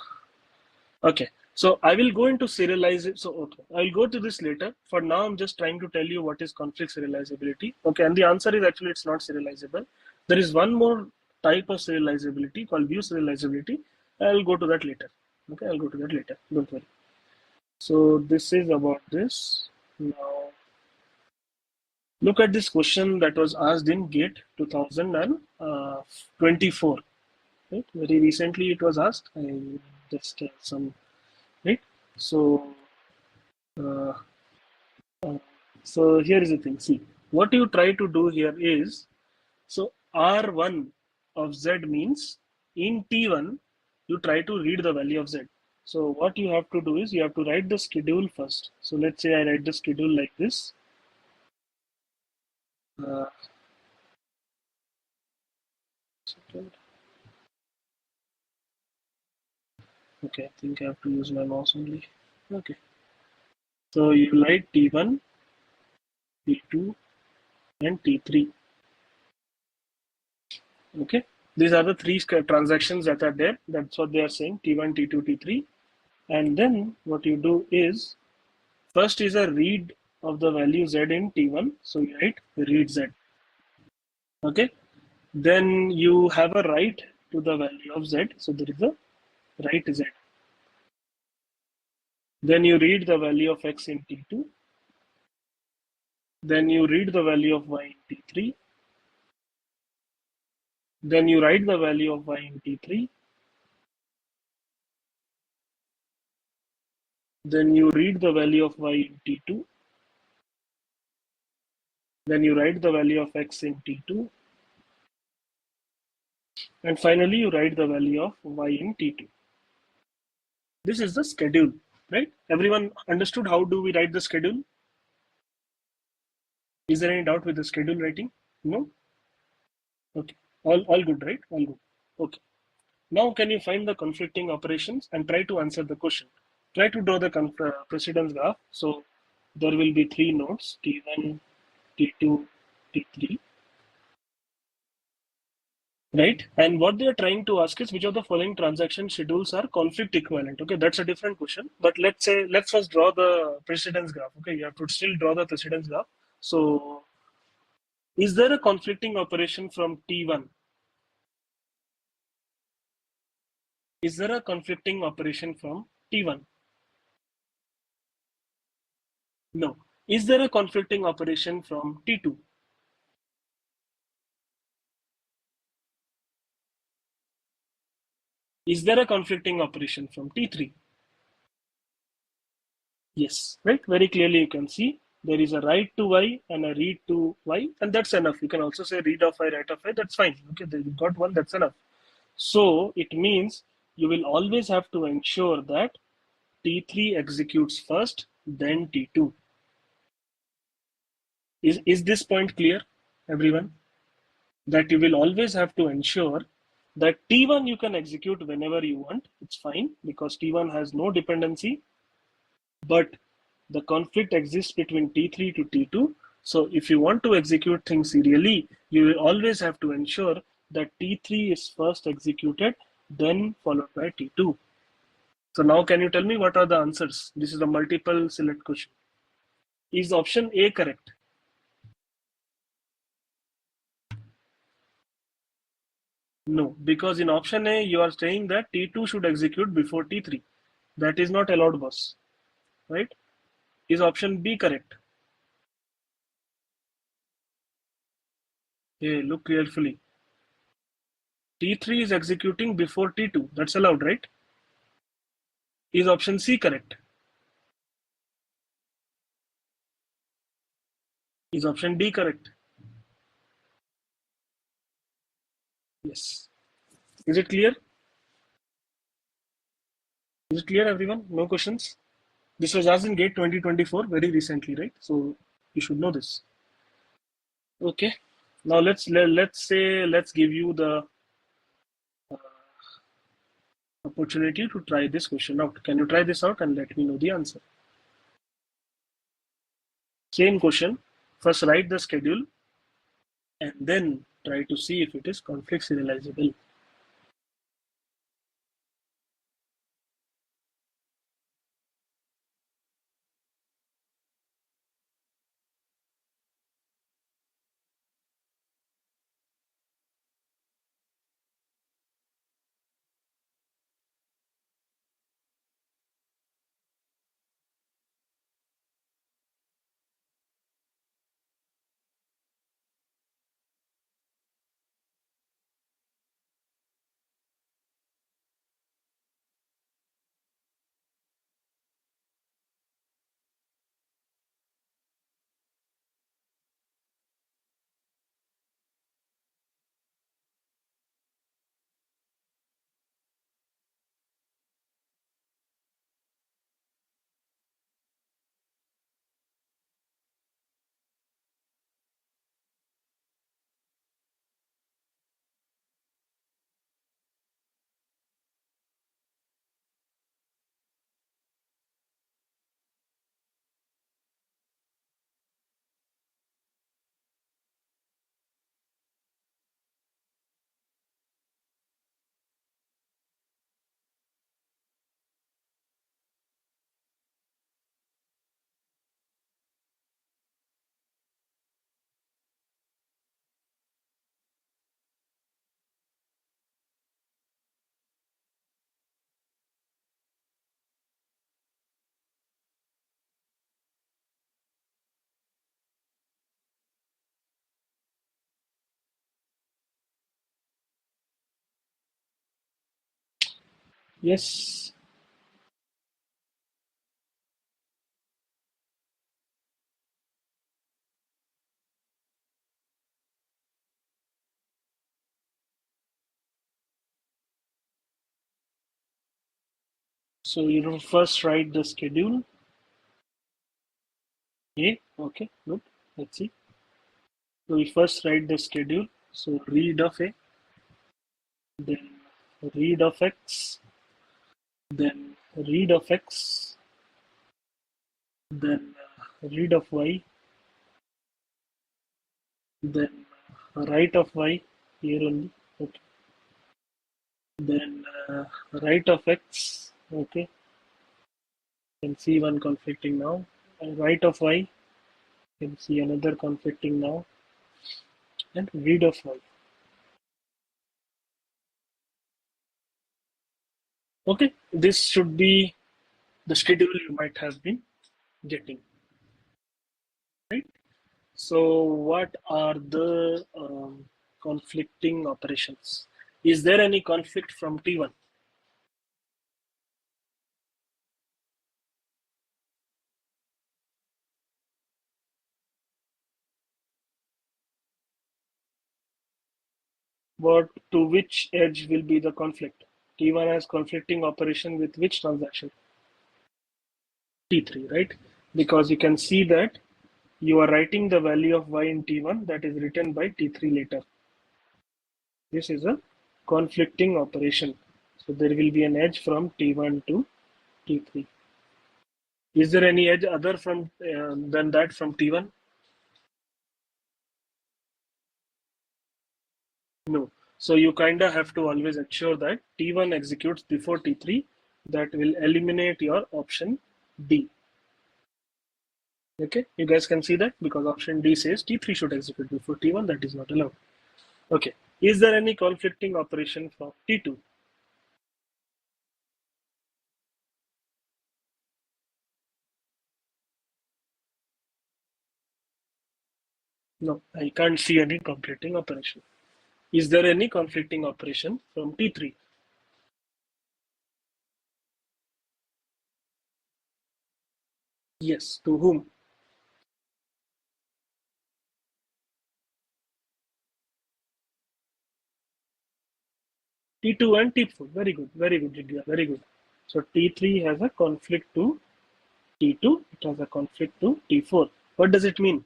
Speaker 1: okay, so I will go into serialize it. So okay, I'll go to this later. For now, I'm just trying to tell you what is conflict serializability. Okay, and the answer is actually it's not serializable. There is one more type of serializability called view serializability. I'll go to that later. Okay, I'll go to that later. Don't worry. So this is about this. Now look at this question that was asked in GATE 2024. Right, very recently it was asked. I just some right. So Uh, uh, so here is the thing. See, what you try to do here is, so R1 of Z means in T1, you try to read the value of Z. So what you have to do is you have to write the schedule first. So let's say I write the schedule like this. Uh, okay, I think I have to use my mouse only. Okay. So you write T1, T2, and T3. Okay. These are the three transactions that are there. That's what they are saying, T1, T2, T3. And then what you do is, first is a read of the value Z in T1. So you write read Z. Okay. Then you have a write to the value of Z. So there is a write Z. Then you read the value of X in T2. Then you read the value of Y in T3. Then you write the value of Y in T3. Then you read the value of Y in T2. Then you write the value of X in T2. And finally, you write the value of Y in T2. This is the schedule, right? Everyone understood how do we write the schedule? Is there any doubt with the schedule writing? No? Okay. All good, right? All good. Okay. Now can you find the conflicting operations and try to answer the question? Try to draw the precedence graph. So there will be three nodes, T1, T2, T3, right? And what they are trying to ask is which of the following transaction schedules are conflict equivalent. Okay, that's a different question. But let's first draw the precedence graph. Okay, you have to still draw the precedence graph. So is there a conflicting operation from T1? Is there a conflicting operation from T1? No. Is there a conflicting operation from T2? Is there a conflicting operation from T3? Yes, right? Very clearly you can see there is a write to Y and a read to Y, and that's enough. You can also say read of Y, write of Y, that's fine. Okay, you've got one, that's enough. So it means you will always have to ensure that T3 executes first, then T2. Is this point clear, everyone? That you will always have to ensure that T1 you can execute whenever you want. It's fine because T1 has no dependency, but the conflict exists between T3 to T2. So if you want to execute things serially, you will always have to ensure that T3 is first executed, then followed by T2. So now can you tell me what are the answers? This is a multiple select question. Is option A correct? No, because in option A, you are saying that T2 should execute before T3. That is not allowed, boss. Right? Is option B correct? Hey, look carefully. T3 is executing before T2. That's allowed, right? Is option C correct? Is option D correct? Yes. Is it clear? Is it clear, everyone? No questions? This was asked in GATE 2024 very recently, right? So you should know this. Okay. Now let's give you the opportunity to try this question out. Can you try this out and let me know the answer? Same question. First write the schedule and then try to see if it is conflict serializable. Yes. So you first write the schedule. A. Okay, good. Let's see. So we first write the schedule. So read of A, then read of X, then read of X, then read of Y, then write of Y here only. Okay. Then write of X. Okay. You can see one conflicting now. And write of Y. You can see another conflicting now. And read of Y. Okay, this should be the schedule you might have been getting, right? So, what are the conflicting operations? Is there any conflict from T1? But to which edge will be the conflict? T1 has conflicting operation with which transaction? T3, right? Because you can see that you are writing the value of y in T1 that is written by T3 later. This is a conflicting operation. So there will be an edge from T1 to T3. Is there any edge other from than that from T1? No. So you kind of have to always ensure that T1 executes before T3. That will eliminate your option D. Okay, you guys can see that because option D says T3 should execute before T1. That is not allowed. Okay. Is there any conflicting operation from T2? No, I can't see any conflicting operation. Is there any conflicting operation from T3? Yes. To whom? T2 and T4. Very good. Very good, Vidya. Very good. So T3 has a conflict to T2. It has a conflict to T4. What does it mean?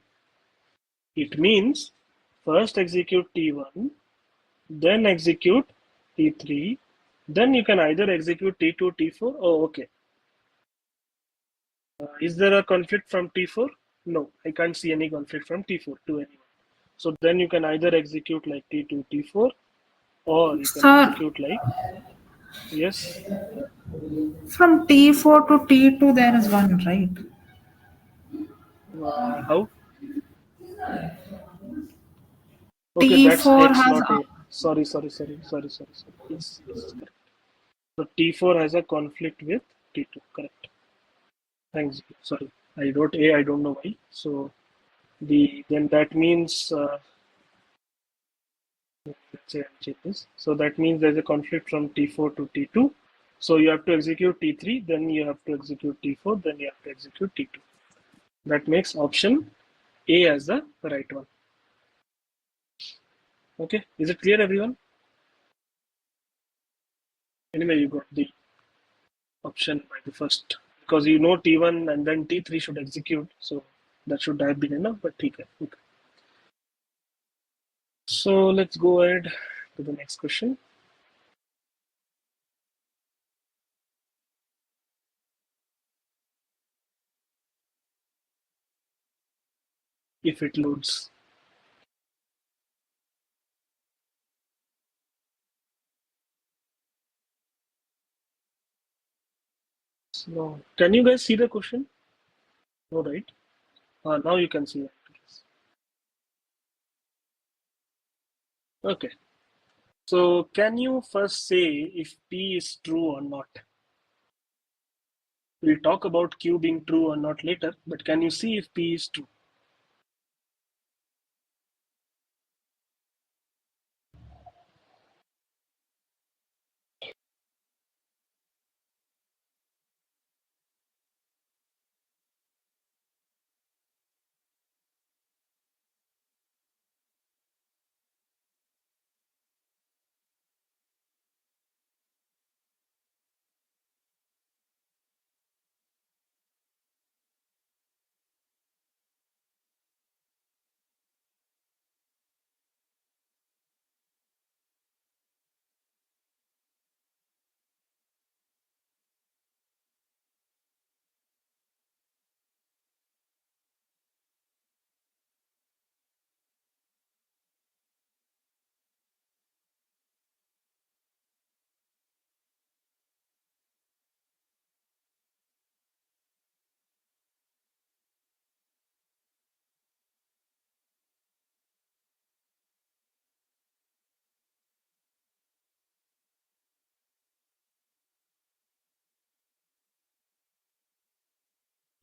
Speaker 1: It means first execute T1, then execute T3, then you can either execute T2, T4. Oh, okay. Is there a conflict from T4? No, I can't see any conflict from T4 to anyone. So then you can either execute like T2, T4, or you can
Speaker 2: Sir,
Speaker 1: execute like, yes,
Speaker 2: from T4 to T2, there is one, right?
Speaker 1: how? Okay, that's
Speaker 2: T4
Speaker 1: X,
Speaker 2: has
Speaker 1: not A. Sorry. Yes, correct. So T4 has a conflict with T2, correct. Thanks. Sorry, I wrote A, I don't know why. So then that means, let's say I change this. So that means there's a conflict from T4 to T2. So you have to execute T3, then you have to execute T4, then you have to execute T2. That makes option A as the right one. Okay, is it clear, everyone? Anyway, you got the option by the first because you know T1 and then T3 should execute, so that should have been enough. But okay. So let's go ahead to the next question. If it loads. So can you guys see the question? No, right? Now you can see it. Okay. So can you first say if P is true or not? We'll talk about Q being true or not later, but can you see if P is true?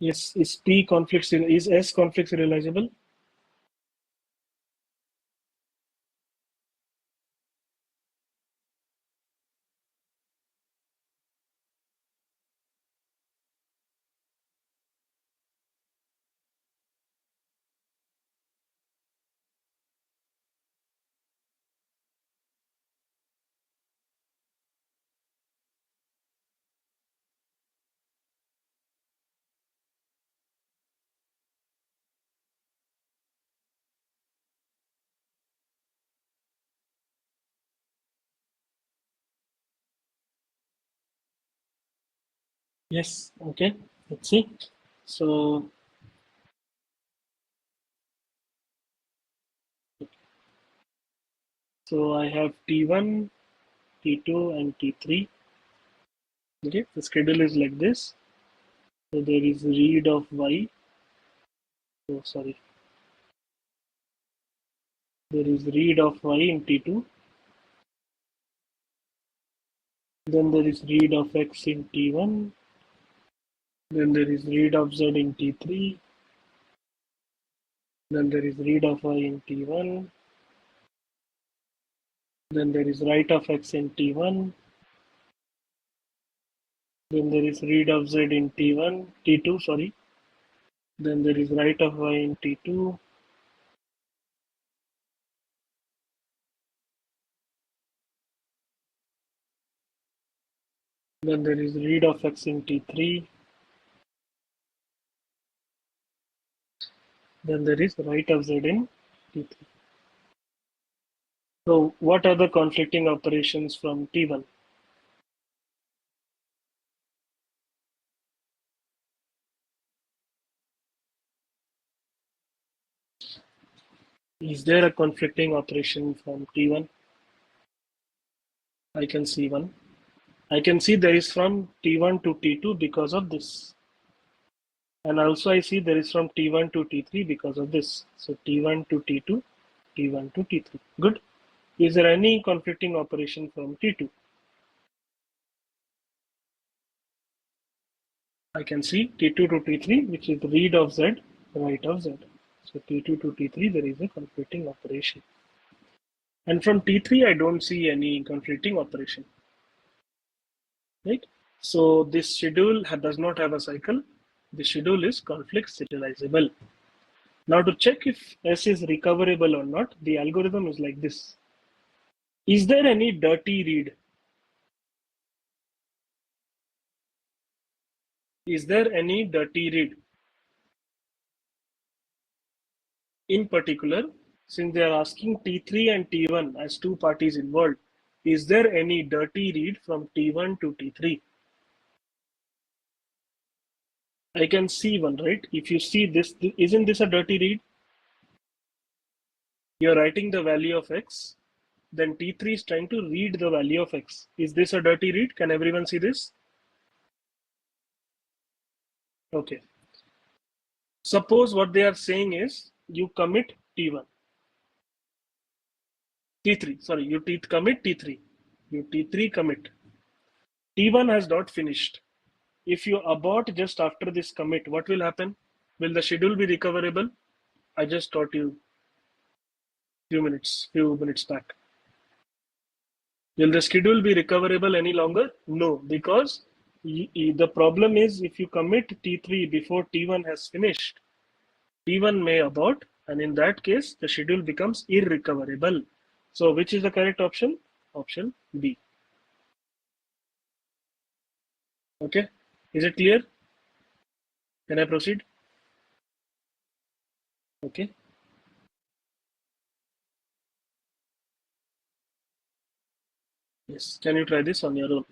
Speaker 1: Yes, is P conflict is S conflict serializable? Yes. Okay. Let's see. So I have T1, T2, and T3. Okay. The schedule is like this. So there is read of Y. Oh, sorry. There is read of Y in T2. Then there is read of X in T1. Then there is read of Z in T3. Then there is read of Y in T1. Then there is write of X in T1. Then there is read of Z in T1, T2, sorry. Then there is write of Y in T2. Then there is read of X in T3. Then there is write of Z in T3. So what are the conflicting operations from T1? Is there a conflicting operation from T1? I can see one. I can see there is from T1 to T2 because of this. And also I see there is from T1 to T3 because of this. So T1 to T2, T1 to T3. Good. Is there any conflicting operation from T2? I can see T2 to T3, which is read of Z, write of Z. So T2 to T3, there is a conflicting operation. And from T3, I don't see any conflicting operation. Right? So this schedule does not have a cycle. The schedule is conflict serializable. Now to check if S is recoverable or not, the algorithm is like this. Is there any dirty read? Is there any dirty read? In particular, since they are asking T3 and T1 as two parties involved, is there any dirty read from T1 to T3? I can see one, right? If you see this, isn't this a dirty read? You're writing the value of X, then T3 is trying to read the value of X. Is this a dirty read? Can everyone see this? Okay. Suppose what they are saying is you commit T1, T3, sorry, you commit T3, you T3 commit. T1 has not finished. If you abort just after this commit, what will happen? Will the schedule be recoverable? I just taught you few minutes back. Will the schedule be recoverable any longer? No, because the problem is if you commit T3 before T1 has finished, T1 may abort, and in that case, the schedule becomes irrecoverable. So, which is the correct option? Option B. Okay, is it clear? Can I proceed? Okay, yes. Can you try this on your own?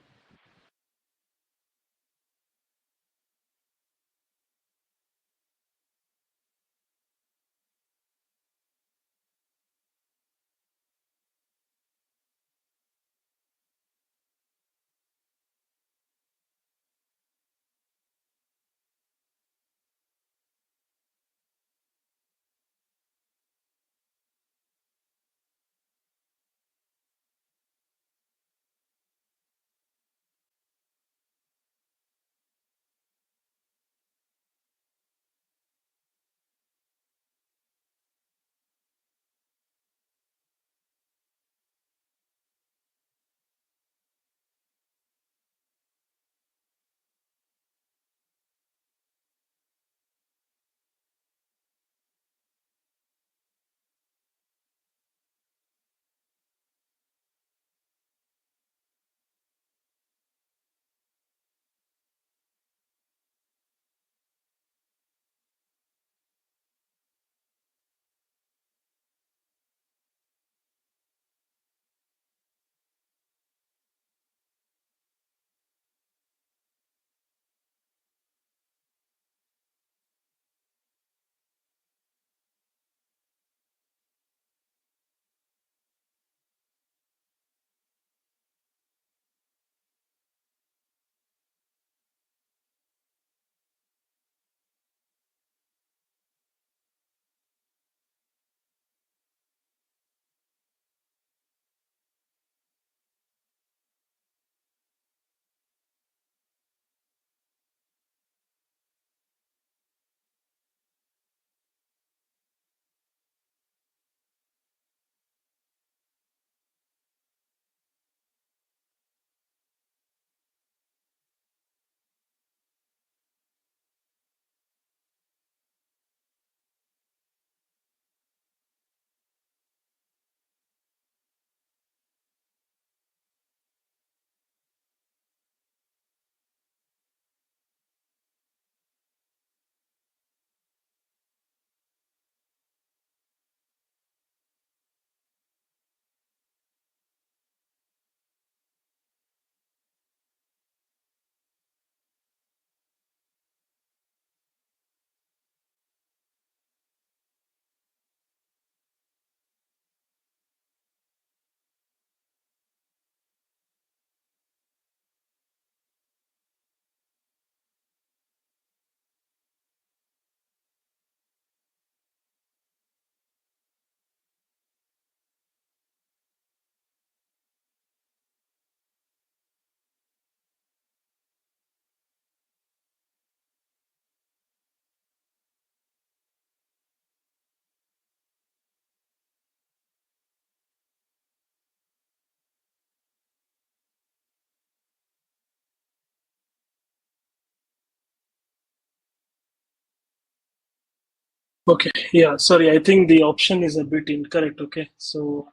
Speaker 1: Okay, yeah, sorry, I think the option is a bit incorrect. Okay, so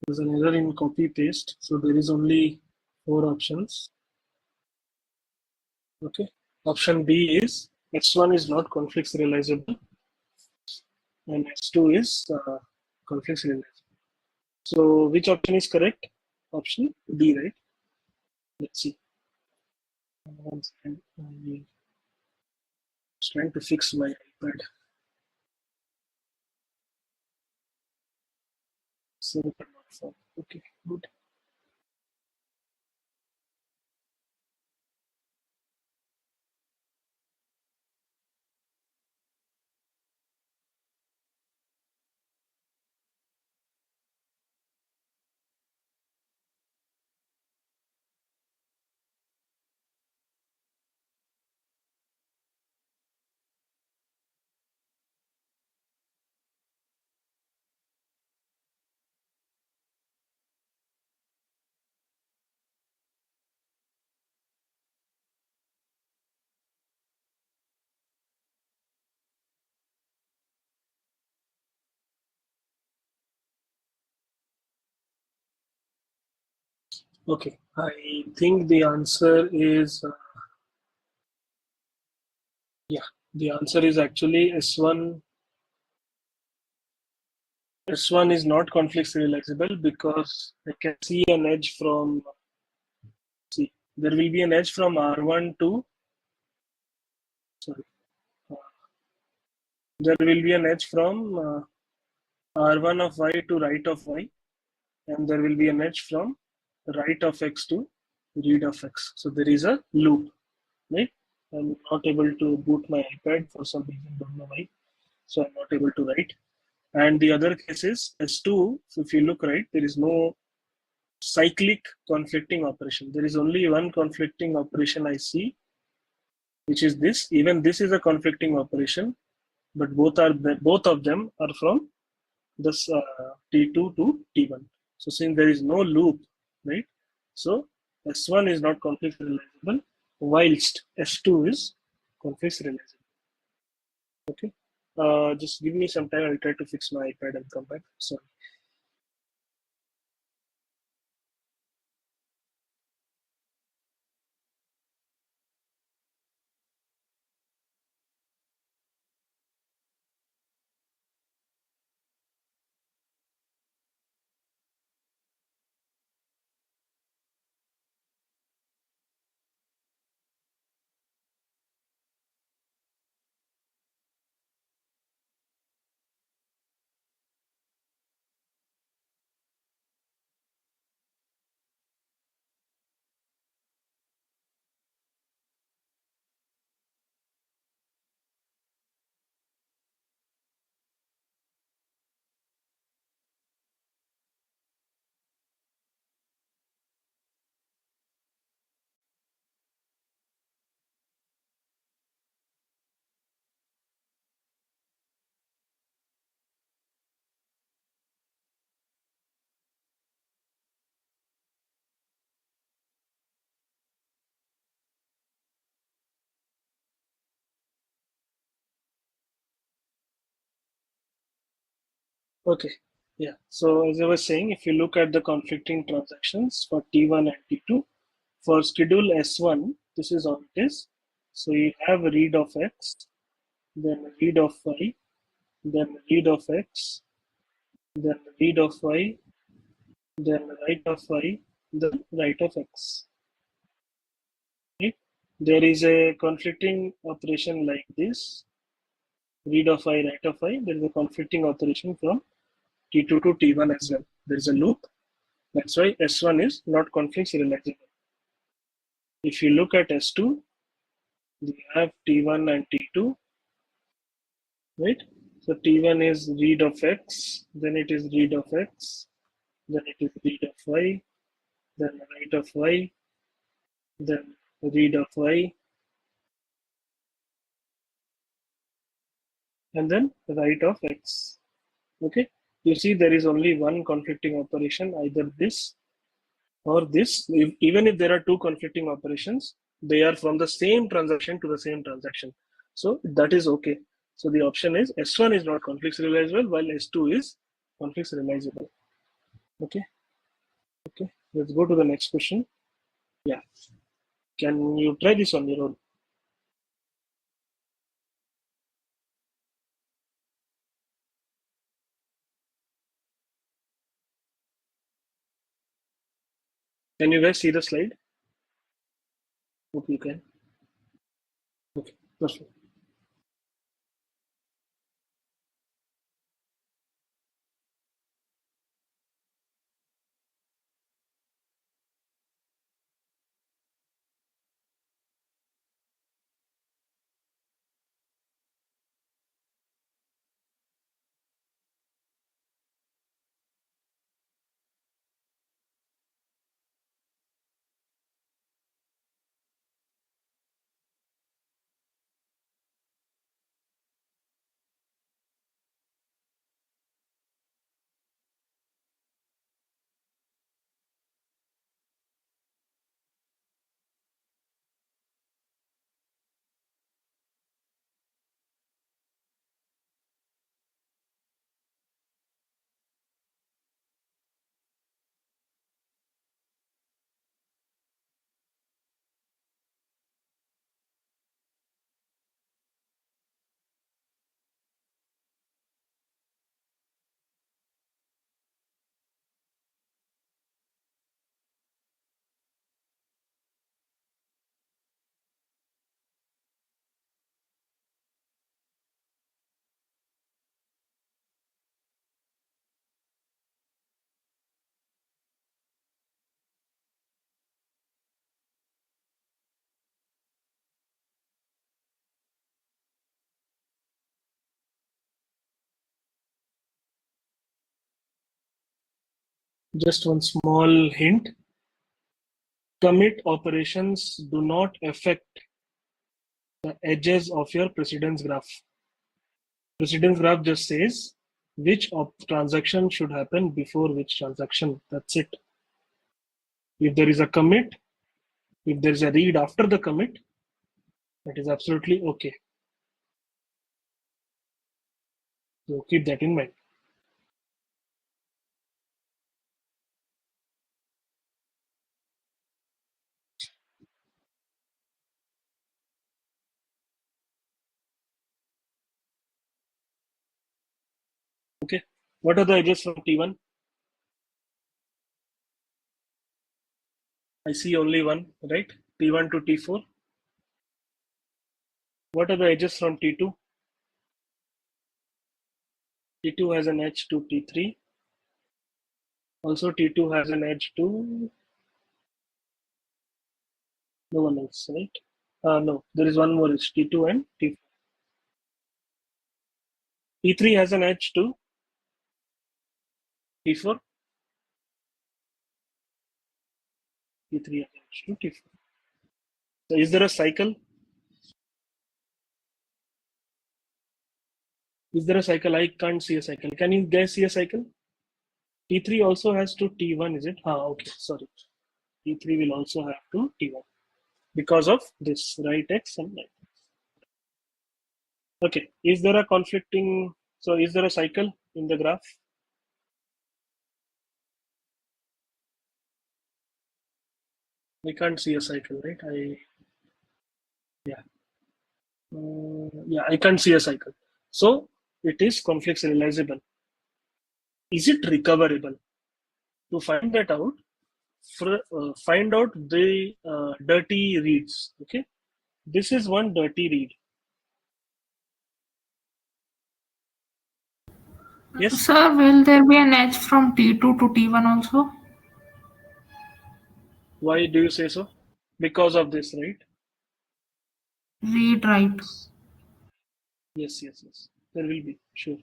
Speaker 1: there's an error in copy paste. So there is only four options. Okay, option B is X1 is not conflict serializable and X2 is conflict serializable. So which option is correct? Option B, right? Let's see. Once again, I'm just trying to fix my iPad. So okay, good. Okay, I think the answer is yeah. The answer is actually S1. S1 is not conflict serializable because I can see an edge from see there will be an edge from R1 to sorry uh, there will be an edge from R1 of Y to right of Y, and there will be an edge from right of X to read of X. So there is a loop, right? I'm not able to boot my iPad for some reason, don't know why. So I'm not able to write. And the other case is S2. So if you look right, there is no cyclic conflicting operation. There is only one conflicting operation I see, which is this. Even this is a conflicting operation, but both of them are from this T2 to T1. So since there is no loop, right? So S1 is not conflict serializable, whilst S2 is conflict serializable. Okay. Just give me some time. I'll try to fix my iPad and come back. Sorry. Okay. Yeah. So as I was saying, if you look at the conflicting transactions for T1 and T2, for schedule S1, this is all it is. So you have read of X, then read of Y, then read of X, then read of Y, then write of Y, then write of X. Right? There is a conflicting operation like this, read of I, write of I. There is a conflicting operation from T2 to T1 as well. There is a loop. That's why S1 is not conflict serializable. If you look at S2, we have T1 and T2, right? So T1 is read of X, then it is read of X, then it is read of Y, then write of Y, then read of Y, and then write of X. Okay, you see there is only one conflicting operation, either this or this. Even if there are two conflicting operations, they are from the same transaction to the same transaction. So that is okay. So the option is S1 is not conflict serializable while S2 is conflict serializable. Okay. Okay. Let's go to the next question. Yeah. Can you try this on your own? Can you guys see the slide? Hope you can. Okay. Perfect. Just one small hint. Commit operations do not affect the edges of your precedence graph. Precedence graph just says which transaction should happen before which transaction. That's it. If there is a commit, if there is a read after the commit, that is absolutely okay. So keep that in mind. Okay. What are the edges from T1? I see only one, right? T1 to T4. What are the edges from T2? T2 has an edge to T3. Also, T2 has an edge to no one else, right? No, there is one more edge, T2 and T4. T3 has an edge to T4. T3 has an edge to T4. So is there a cycle? Is there a cycle? I can't see a cycle. Can you guys see a cycle? T3 also has to T1, is it? Okay, sorry. T3 will also have to T1 because of this right X and right X. Okay, is there a conflicting, so is there a cycle in the graph? We can't see a cycle, right? Yeah, I can't see a cycle. So it is conflict serializable. Is it recoverable? To find that out, find out the dirty reads. Okay, this is one dirty read. Yes.
Speaker 2: Sir, will there be an edge from T2 to T1 also?
Speaker 1: Why do you say so? Because of this, right?
Speaker 2: Read right.
Speaker 1: Yes, yes, yes. There will be, sure.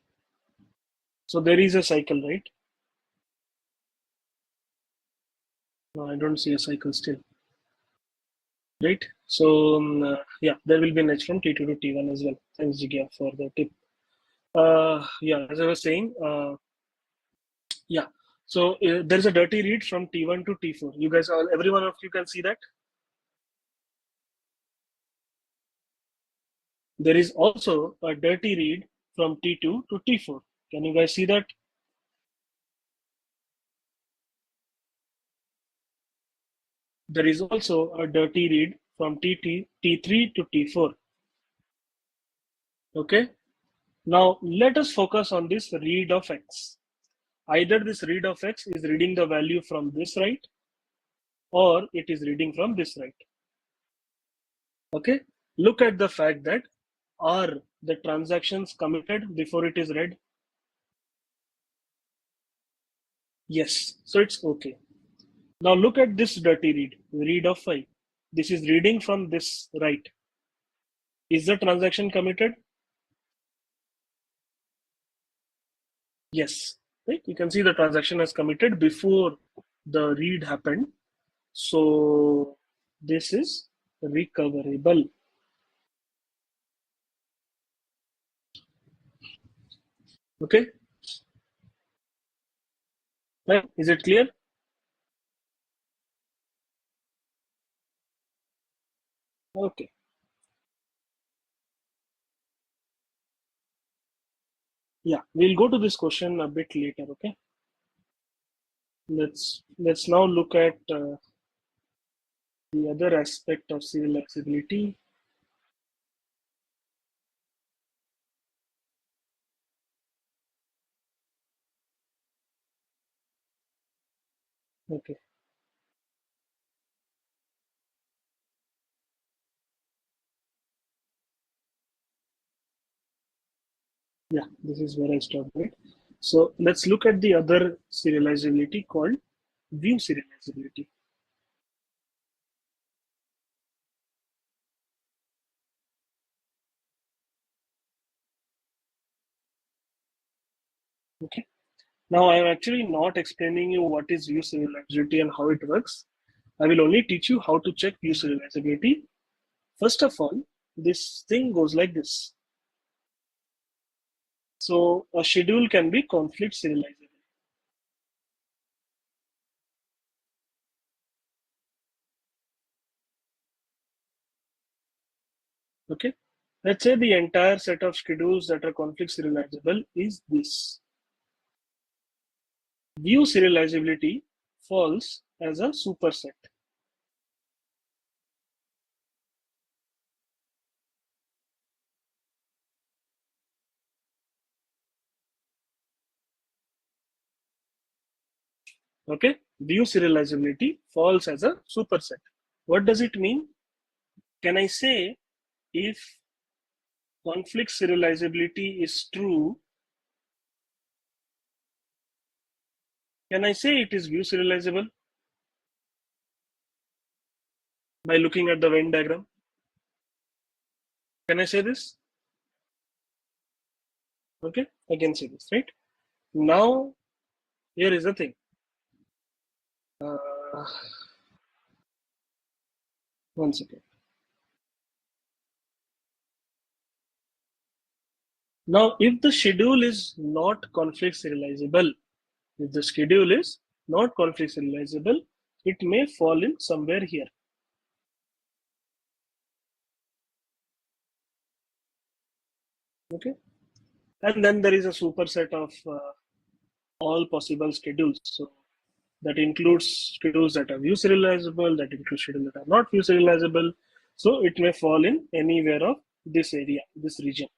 Speaker 1: So there is a cycle, right? No, I don't see a cycle still. Right? So yeah, there will be an edge from T2 to T1 as well. Thanks, Jigya, for the tip. Yeah, as I was saying, yeah. So there's a dirty read from T1 to T4. You guys, every one of you can see that. There is also a dirty read from T2 to T4. Can you guys see that? There is also a dirty read from T3 to T4. Okay. Now let us focus on this read of X. Either this read of X is reading the value from this write, or it is reading from this write. Okay. Look at the fact that are the transactions committed before it is read? Yes. So it's okay. Now look at this dirty read of 5. This is reading from this write. Is the transaction committed? Yes. Right? You can see the transaction has committed before the read happened. So this is recoverable. Okay. Right? Is it clear? Okay. Yeah, we'll go to this question a bit later. Okay. Let's now look at the other aspect of serializability. Okay. Yeah, this is where I stopped, right? So let's look at the other serializability called view serializability. Okay. Now I'm actually not explaining you what is view serializability and how it works. I will only teach you how to check view serializability. First of all, this thing goes like this. So a schedule can be conflict serializable. Okay. Let's say the entire set of schedules that are conflict serializable is this. View serializability falls as a superset. Okay. View serializability falls as a superset. What does it mean? Can I say if conflict serializability is true, can I say it is view serializable by looking at the Venn diagram? Can I say this? Okay, I can say this, right? Now, here is the thing. Uh, One second. Now, if the schedule is not conflict serializable, if the schedule is not conflict serializable, it may fall in somewhere here. Okay, and then there is a superset of all possible schedules. So that includes schedules that are view serializable, that includes schedules that are not view serializable. So it may fall in anywhere of this area, this region,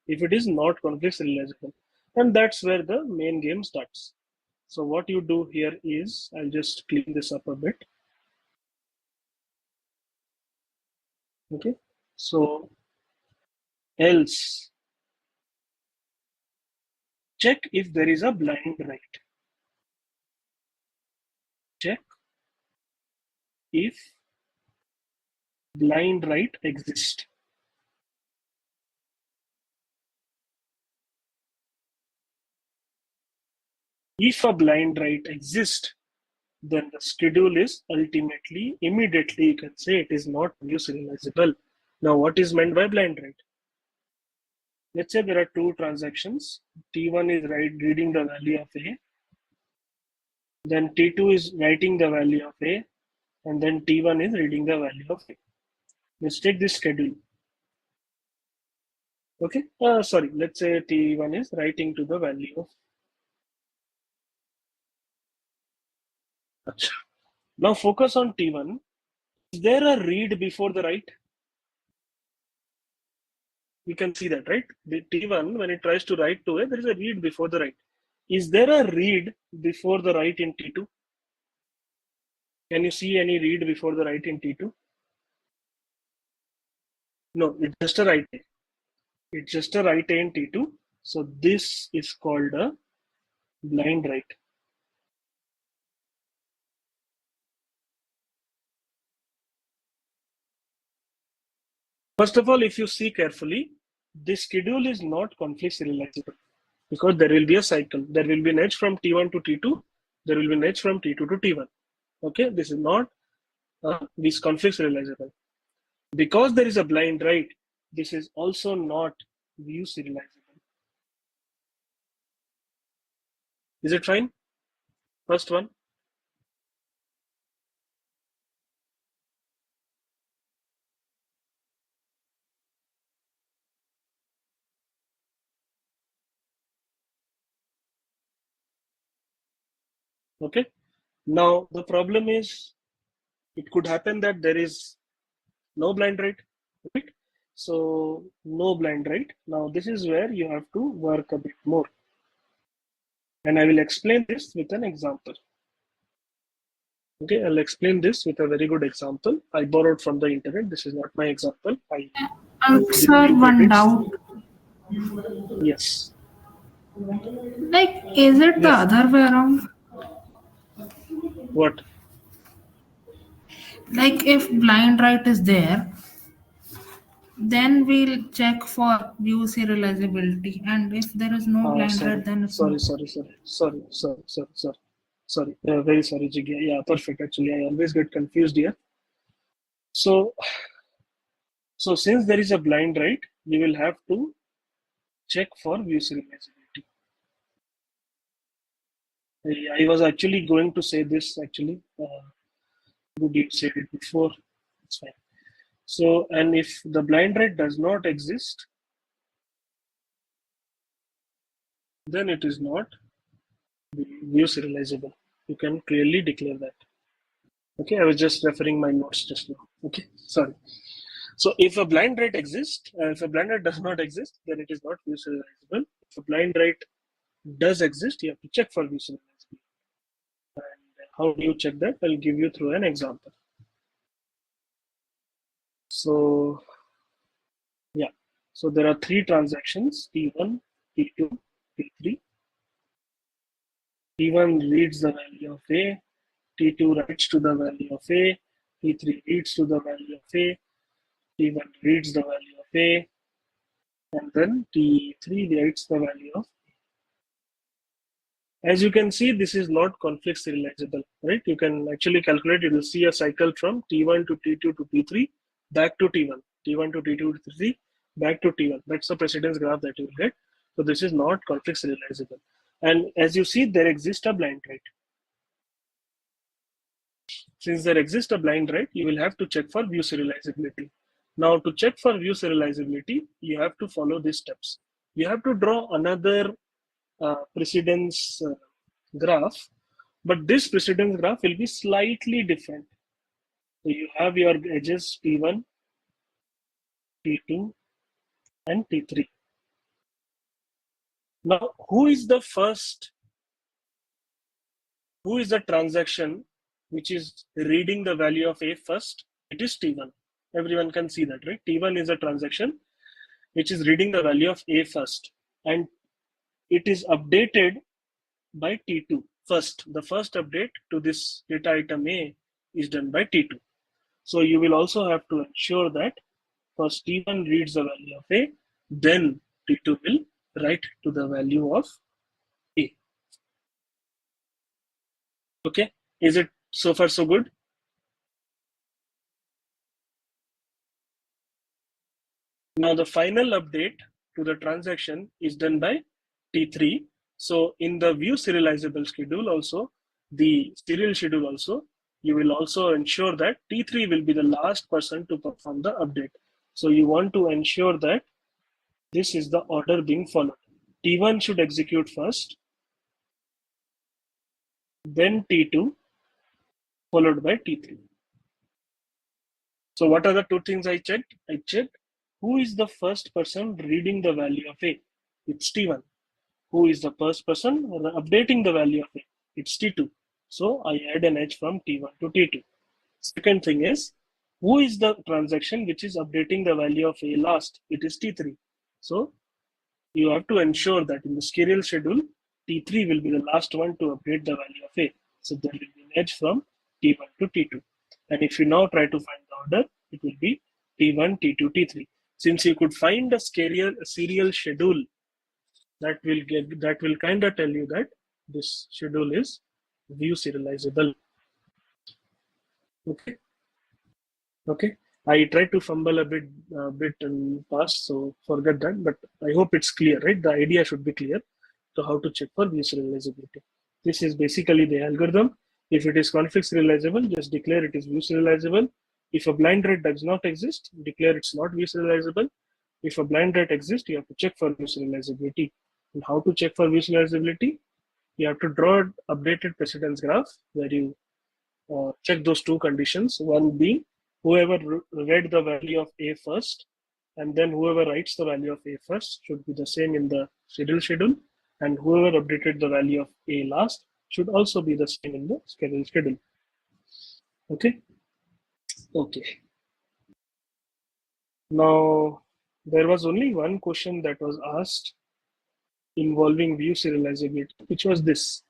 Speaker 1: if it is not conflict serializable. And that's where the main game starts. So what you do here is, I'll just clean this up a bit. Okay. So else check if there is a blind write. Check if blind write exists. If a blind write exists, then the schedule is ultimately, immediately you can say it is not view serializable. Now, what is meant by blind write? Let's say there are two transactions. T1 is reading the value of A, then T2 is writing the value of A, and then T1 is reading the value of A. Let's take this schedule. Okay, sorry, let's say T1 is writing to the value of. Achha. Now focus on T1. Is there a read before the write? You can see that, right? The T1, when it tries to write to it, there is a read before the write. Is there a read before the write in T2? Can you see any read before the write in T2? No, it's just a write. It's just a write in T2. So this is called a blind write. First of all, if you see carefully, this schedule is not conflict serializable because there will be a cycle. There will be an edge from T1 to T2. There will be an edge from T2 to T1. Okay, this is not this conflict serializable. Because there is a blind write, this is also not view serializable. Is it fine? First one. Okay. Now the problem is it could happen that there is no blind write, right? So no blind write. Now this is where you have to work a bit more. And I will explain this with an example. Okay, I'll explain this with a very good example. I borrowed from the internet. This is not my example. I give
Speaker 2: Sir,
Speaker 1: few
Speaker 2: one
Speaker 1: credits.
Speaker 2: doubt.
Speaker 1: Yes.
Speaker 2: Like, is it the
Speaker 1: Yes.
Speaker 2: other way around?
Speaker 1: What?
Speaker 2: Like, if blind write is there, then we'll check for view serializability. And if there is no blind write,
Speaker 1: Sorry,
Speaker 2: then it's not.
Speaker 1: sorry, sorry, sorry, sorry, sorry, sorry, sorry, sorry. Very sorry, Jigya. Yeah, perfect. Actually, I always get confused here. So, so since there is a blind write, you will have to check for view serializability. I was actually going to say this actually. Good, you said it before. It's fine. So, and if the blind write does not exist, then it is not view serializable. You can clearly declare that. Okay, I was just referring my notes just now. Okay, sorry. So if a blind write exists, if a blind write does not exist, then it is not view serializable. If a blind write does exist, you have to check for view serializability. And how do you check that? I'll give you through an example. So yeah, so there are three transactions: T1, T2, T3. T1 reads the value of A, T2 writes to the value of A, T3 reads to the value of A, T1 reads the value of A, and then T3 writes the value of. As you can see, this is not conflict serializable, right? You can actually calculate, you will see a cycle from T1 to T2 to T3, back to T1, T1 to T2 to T3, back to T1. That's the precedence graph that you will get. So this is not conflict serializable. And as you see, there exists a blind write. Since there exists a blind write, you will have to check for view serializability. Now, to check for view serializability, you have to follow these steps. You have to draw another precedence graph, but this precedence graph will be slightly different. So you have your edges T1, T2, and T3. Now, who is the transaction which is reading the value of A first? It is T1. Everyone can see that, right? T1 is a transaction which is reading the value of A first, and it is updated by T2 first. The first update to this data item A is done by T2. So you will also have to ensure that first T1 reads the value of A, then T2 will write to the value of A. Okay, is it so far so good? Now the final update to the transaction is done by T3. So in the view serializable schedule also, the serial schedule also, you will also ensure that T3 will be the last person to perform the update. So you want to ensure that This is the order being followed. T1 should execute first, then T2, followed by T3. So what are the two things I checked? I checked who is the first person reading the value of A. It's T1. Who is the first person updating the value of A? It's T2. So I add an edge from T1 to T2. Second thing is, who is the transaction which is updating the value of A last? It is T3. So you have to ensure that in the serial schedule, T3 will be the last one to update the value of A. So there will be an edge from T1 to T2. And if you now try to find the order, it will be T1, T2, T3. Since you could find a serial schedule, that will kind of tell you that this schedule is view serializable. Okay. Okay. I tried to fumble a bit in past, so forget that. But I hope it's clear, right? The idea should be clear to how to check for view serializability. This is basically the algorithm. If it is conflict serializable, just declare it is view serializable. If a blind rate does not exist, declare it's not view serializable. If a blind rate exists, you have to check for view serializability. And how to check for view serializability? You have to draw an updated precedence graph where you check those two conditions. One being whoever read the value of A first, and then whoever writes the value of A first should be the same in the schedule, and whoever updated the value of A last should also be the same in the schedule. Okay. Okay. Now there was only one question that was asked involving view serializability, which was this,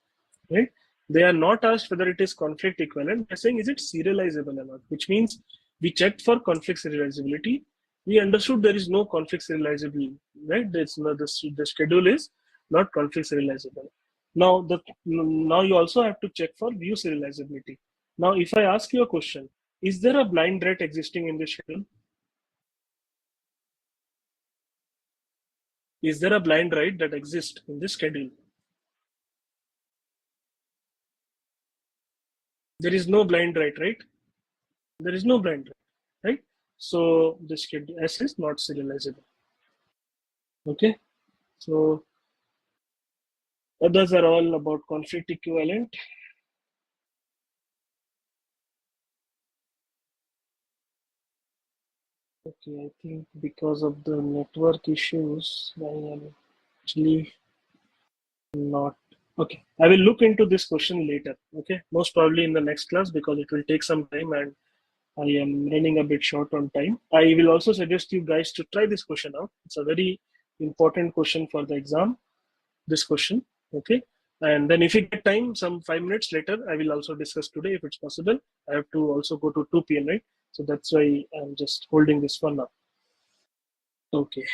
Speaker 1: right? They are not asked whether it is conflict equivalent. They're saying, is it serializable or not? Which means we checked for conflict serializability. We understood there is no conflict serializability, right? The schedule is not conflict serializable. Now you also have to check for view serializability. Now, if I ask you a question, is there a blind rate existing in the schedule? Is there a blind rate that exists in this schedule? There is no blind rate, right? There is no blind rate, right? So this schedule S is not serializable. Okay. So others are all about conflict equivalent. Okay, I think because of the network issues, I am actually not. Okay, I will look into this question later. Okay, most probably in the next class because it will take some time and I am running a bit short on time. I will also suggest you guys to try this question out. It's a very important question for the exam. This question, okay? And then if you get time, some 5 minutes later, I will also discuss today if it's possible. I have to also go to 2 p.m., right? So that's why I'm just holding this one up. Okay.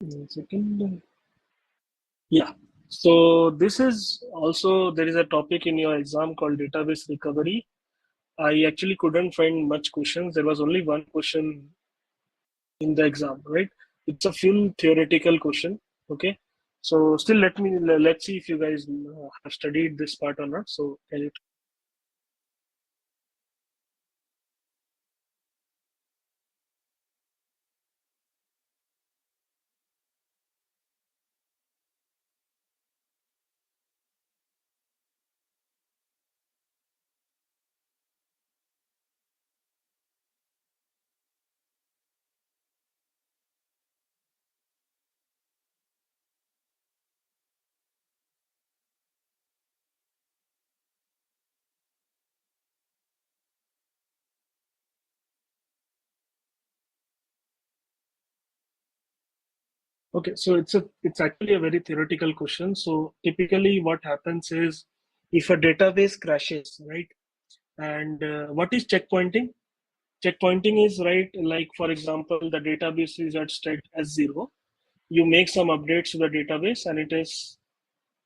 Speaker 1: One second. Yeah. So this is also, there is a topic in your exam called database recovery. I actually couldn't find much questions. There was only one question in the exam, right? It's a full theoretical question. Okay. So still let's see if you guys have studied this part or not. So can you? Okay, so it's actually a very theoretical question. So typically, what happens is if a database crashes, right? And what is checkpointing? Checkpointing is right, like for example, the database is at state S0. You make some updates to the database, and it is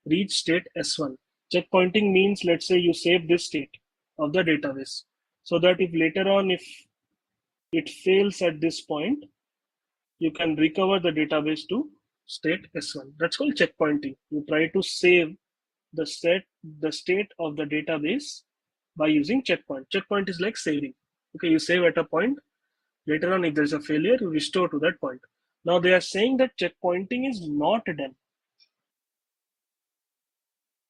Speaker 1: reached state S1. Checkpointing means, let's say, you save this state of the database, so that if later on, if it fails at this point, you can recover the database to state S1. That's called checkpointing. You try to save the state of the database by using checkpoint. Checkpoint is like saving. Okay, you save at a point. Later on, if there's a failure, you restore to that point. Now they are saying that checkpointing is not done.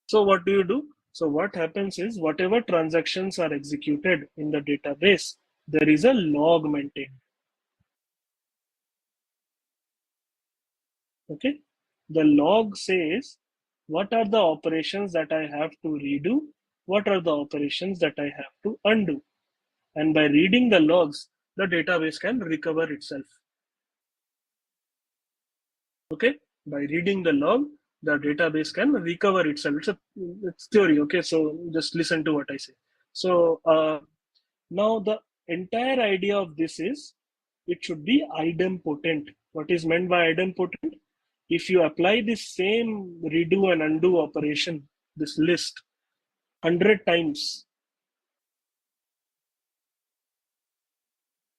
Speaker 1: So what do you do? So what happens is whatever transactions are executed in the database, there is a log maintained. Okay. The log says what are the operations that I have to redo, what are the operations that I have to undo. And by reading the logs, the database can recover itself. Okay, by reading the log, the database can recover itself. It's theory. Okay, so just listen to what I say. So now the entire idea of this is it should be idempotent. What is meant by idempotent? If you apply this same redo and undo operation, this list 100 times,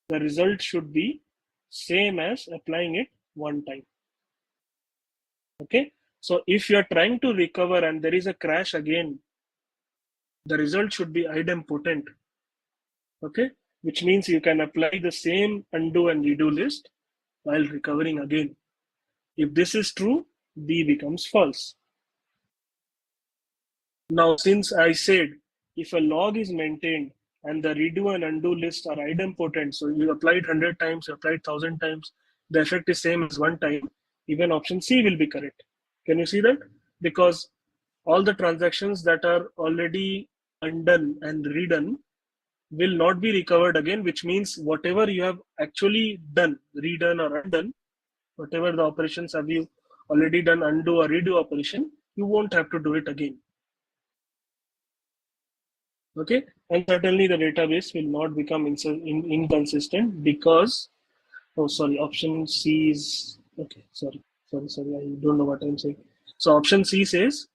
Speaker 1: the result should be same as applying it one time. Okay, so if you are trying to recover and there is a crash again, the result should be idempotent. Okay, which means you can apply the same undo and redo list while recovering again. If this is true, B becomes false. Now, since I said if a log is maintained and the redo and undo lists are idempotent, so you applied 100 times, you applied 1000 times, the effect is same as one time, even option C will be correct. Can you see that? Because all the transactions that are already undone and redone will not be recovered again, which means whatever you have actually done, redone or undone, whatever the operations have you already done, undo or redo operation, you won't have to do it again. Okay, and certainly the database will not become inconsistent because, oh sorry, option C is, okay, sorry, I don't know what I'm saying. So option C says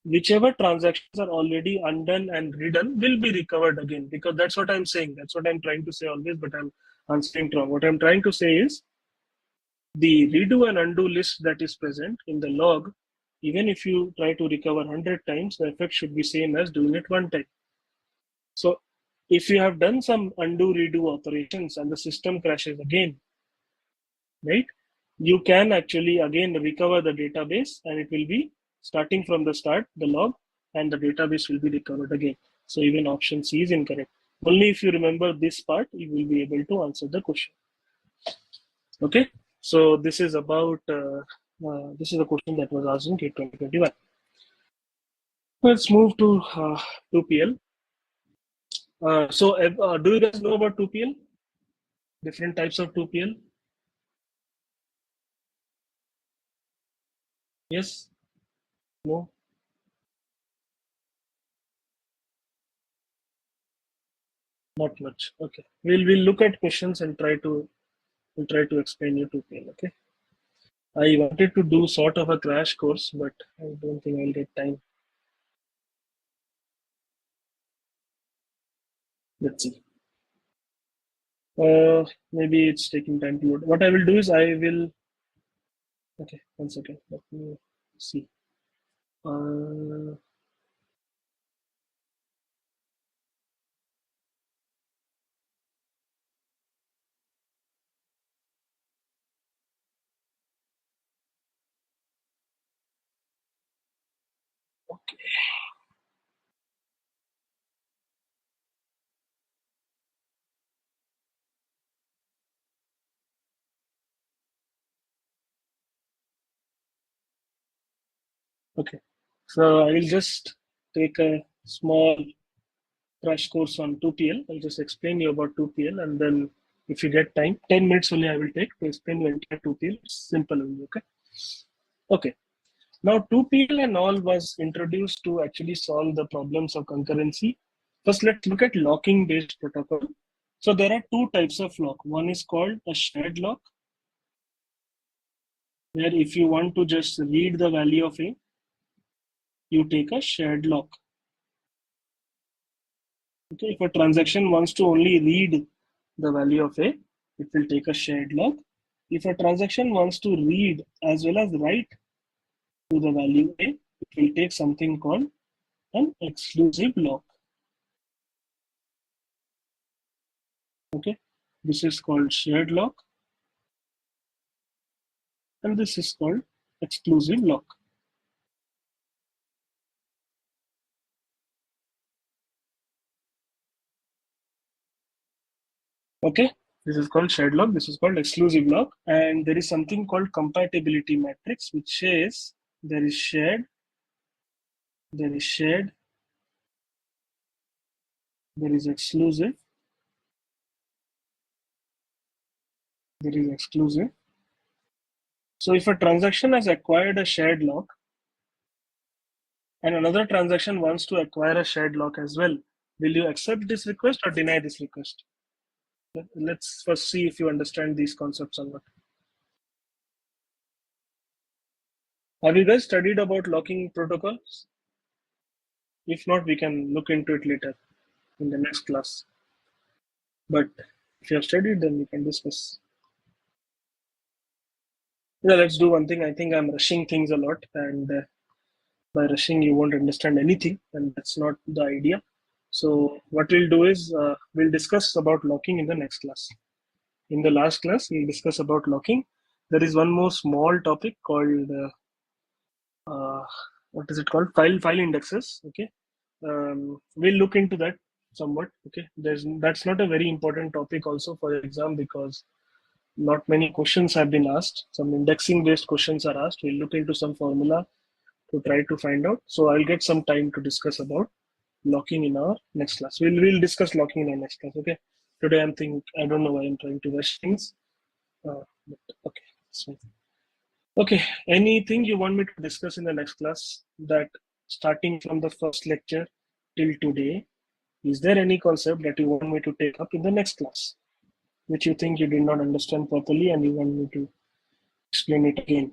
Speaker 1: whichever transactions are already undone and redone will be recovered again, because that's what I'm saying. That's what I'm trying to say always, but I'm answering wrong. What I'm trying to say is the redo and undo list that is present in the log, even if you try to recover 100 times, the effect should be same as doing it one time. So if you have done some undo redo operations and the system crashes again, right, you can actually again recover the database and it will be starting from the start, the log, and the database will be recovered again. So even option C is incorrect. Only if you remember this part, you will be able to answer the question. Okay, so this is about this is a question that was asked in GATE 2021. Let's move to 2PL. Do you guys know about 2PL? Different types of 2PL? Yes? No? Not much. Okay. We'll look at questions and we'll try to explain you 2PL. Okay. I wanted to do sort of a crash course, but I don't think I'll get time. Let's see. Maybe it's taking time to load. What I will do is I will. Okay, 1 second. Let me see. Uh, okay. Okay. So I will just take a small crash course on 2PL. I'll just explain you about 2PL, and then if you get time, 10 minutes only I will take to explain you entire 2PL. It's simple only. Okay. Okay. Now 2PL and all was introduced to actually solve the problems of concurrency. First, let's look at locking based protocol. So there are two types of lock. One is called a shared lock, where if you want to just read the value of A, you take a shared lock. Okay, if a transaction wants to only read the value of A, it will take a shared lock. If a transaction wants to read as well as write to the value A, it will take something called an exclusive lock. Okay, this is called shared lock, and this is called exclusive lock. Okay, this is called shared lock, this is called exclusive lock, and there is something called compatibility matrix, which says there is shared, there is shared, there is exclusive, there is exclusive. So if a transaction has acquired a shared lock and another transaction wants to acquire a shared lock as well, will you accept this request or deny this request? Let's first see if you understand these concepts or not. Have you guys studied about locking protocols? If not, we can look into it later in the next class. But if you have studied, then we can discuss. Yeah, let's do one thing. I think I'm rushing things a lot, and by rushing, you won't understand anything, and that's not the idea. So what we'll do is we'll discuss about locking in the next class. In the last class, we'll discuss about locking. There is one more small topic called what is it called? File indexes. Okay, we'll look into that somewhat. Okay, that's not a very important topic also for exam because not many questions have been asked. Some indexing based questions are asked. We'll look into some formula to try to find out. So I'll get some time to discuss about locking in our next class. We'll discuss locking in our next class. Okay. Today I don't know why I'm trying to rush things. But okay, that's fine. Okay. Anything you want me to discuss in the next class that starting from the first lecture till today, is there any concept that you want me to take up in the next class, which you think you did not understand properly and you want me to explain it again?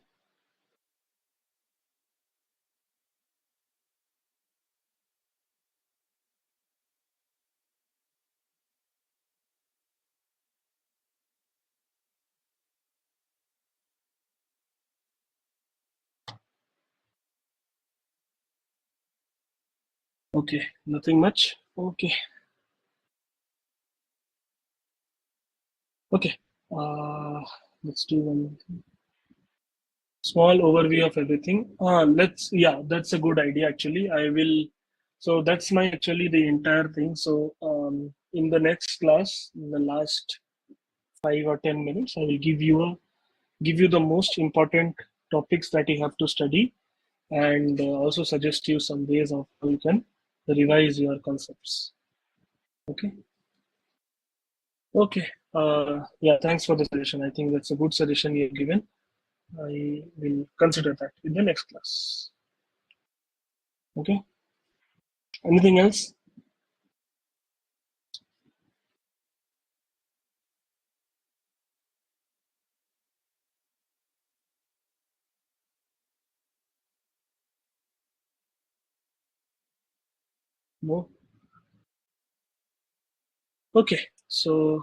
Speaker 1: Okay, nothing much. Okay, okay. Uh, let's do one small overview of everything. Yeah, that's a good idea actually. So that's my actually the entire thing. So in the next class, in the last 5 or 10 minutes, I will give you the most important topics that you have to study and also suggest you some ways of how you can revise your concepts. Okay. Okay. Yeah, thanks for the suggestion. I think that's a good suggestion you've given. I will consider that in the next class. Okay. Anything else? No. Okay. So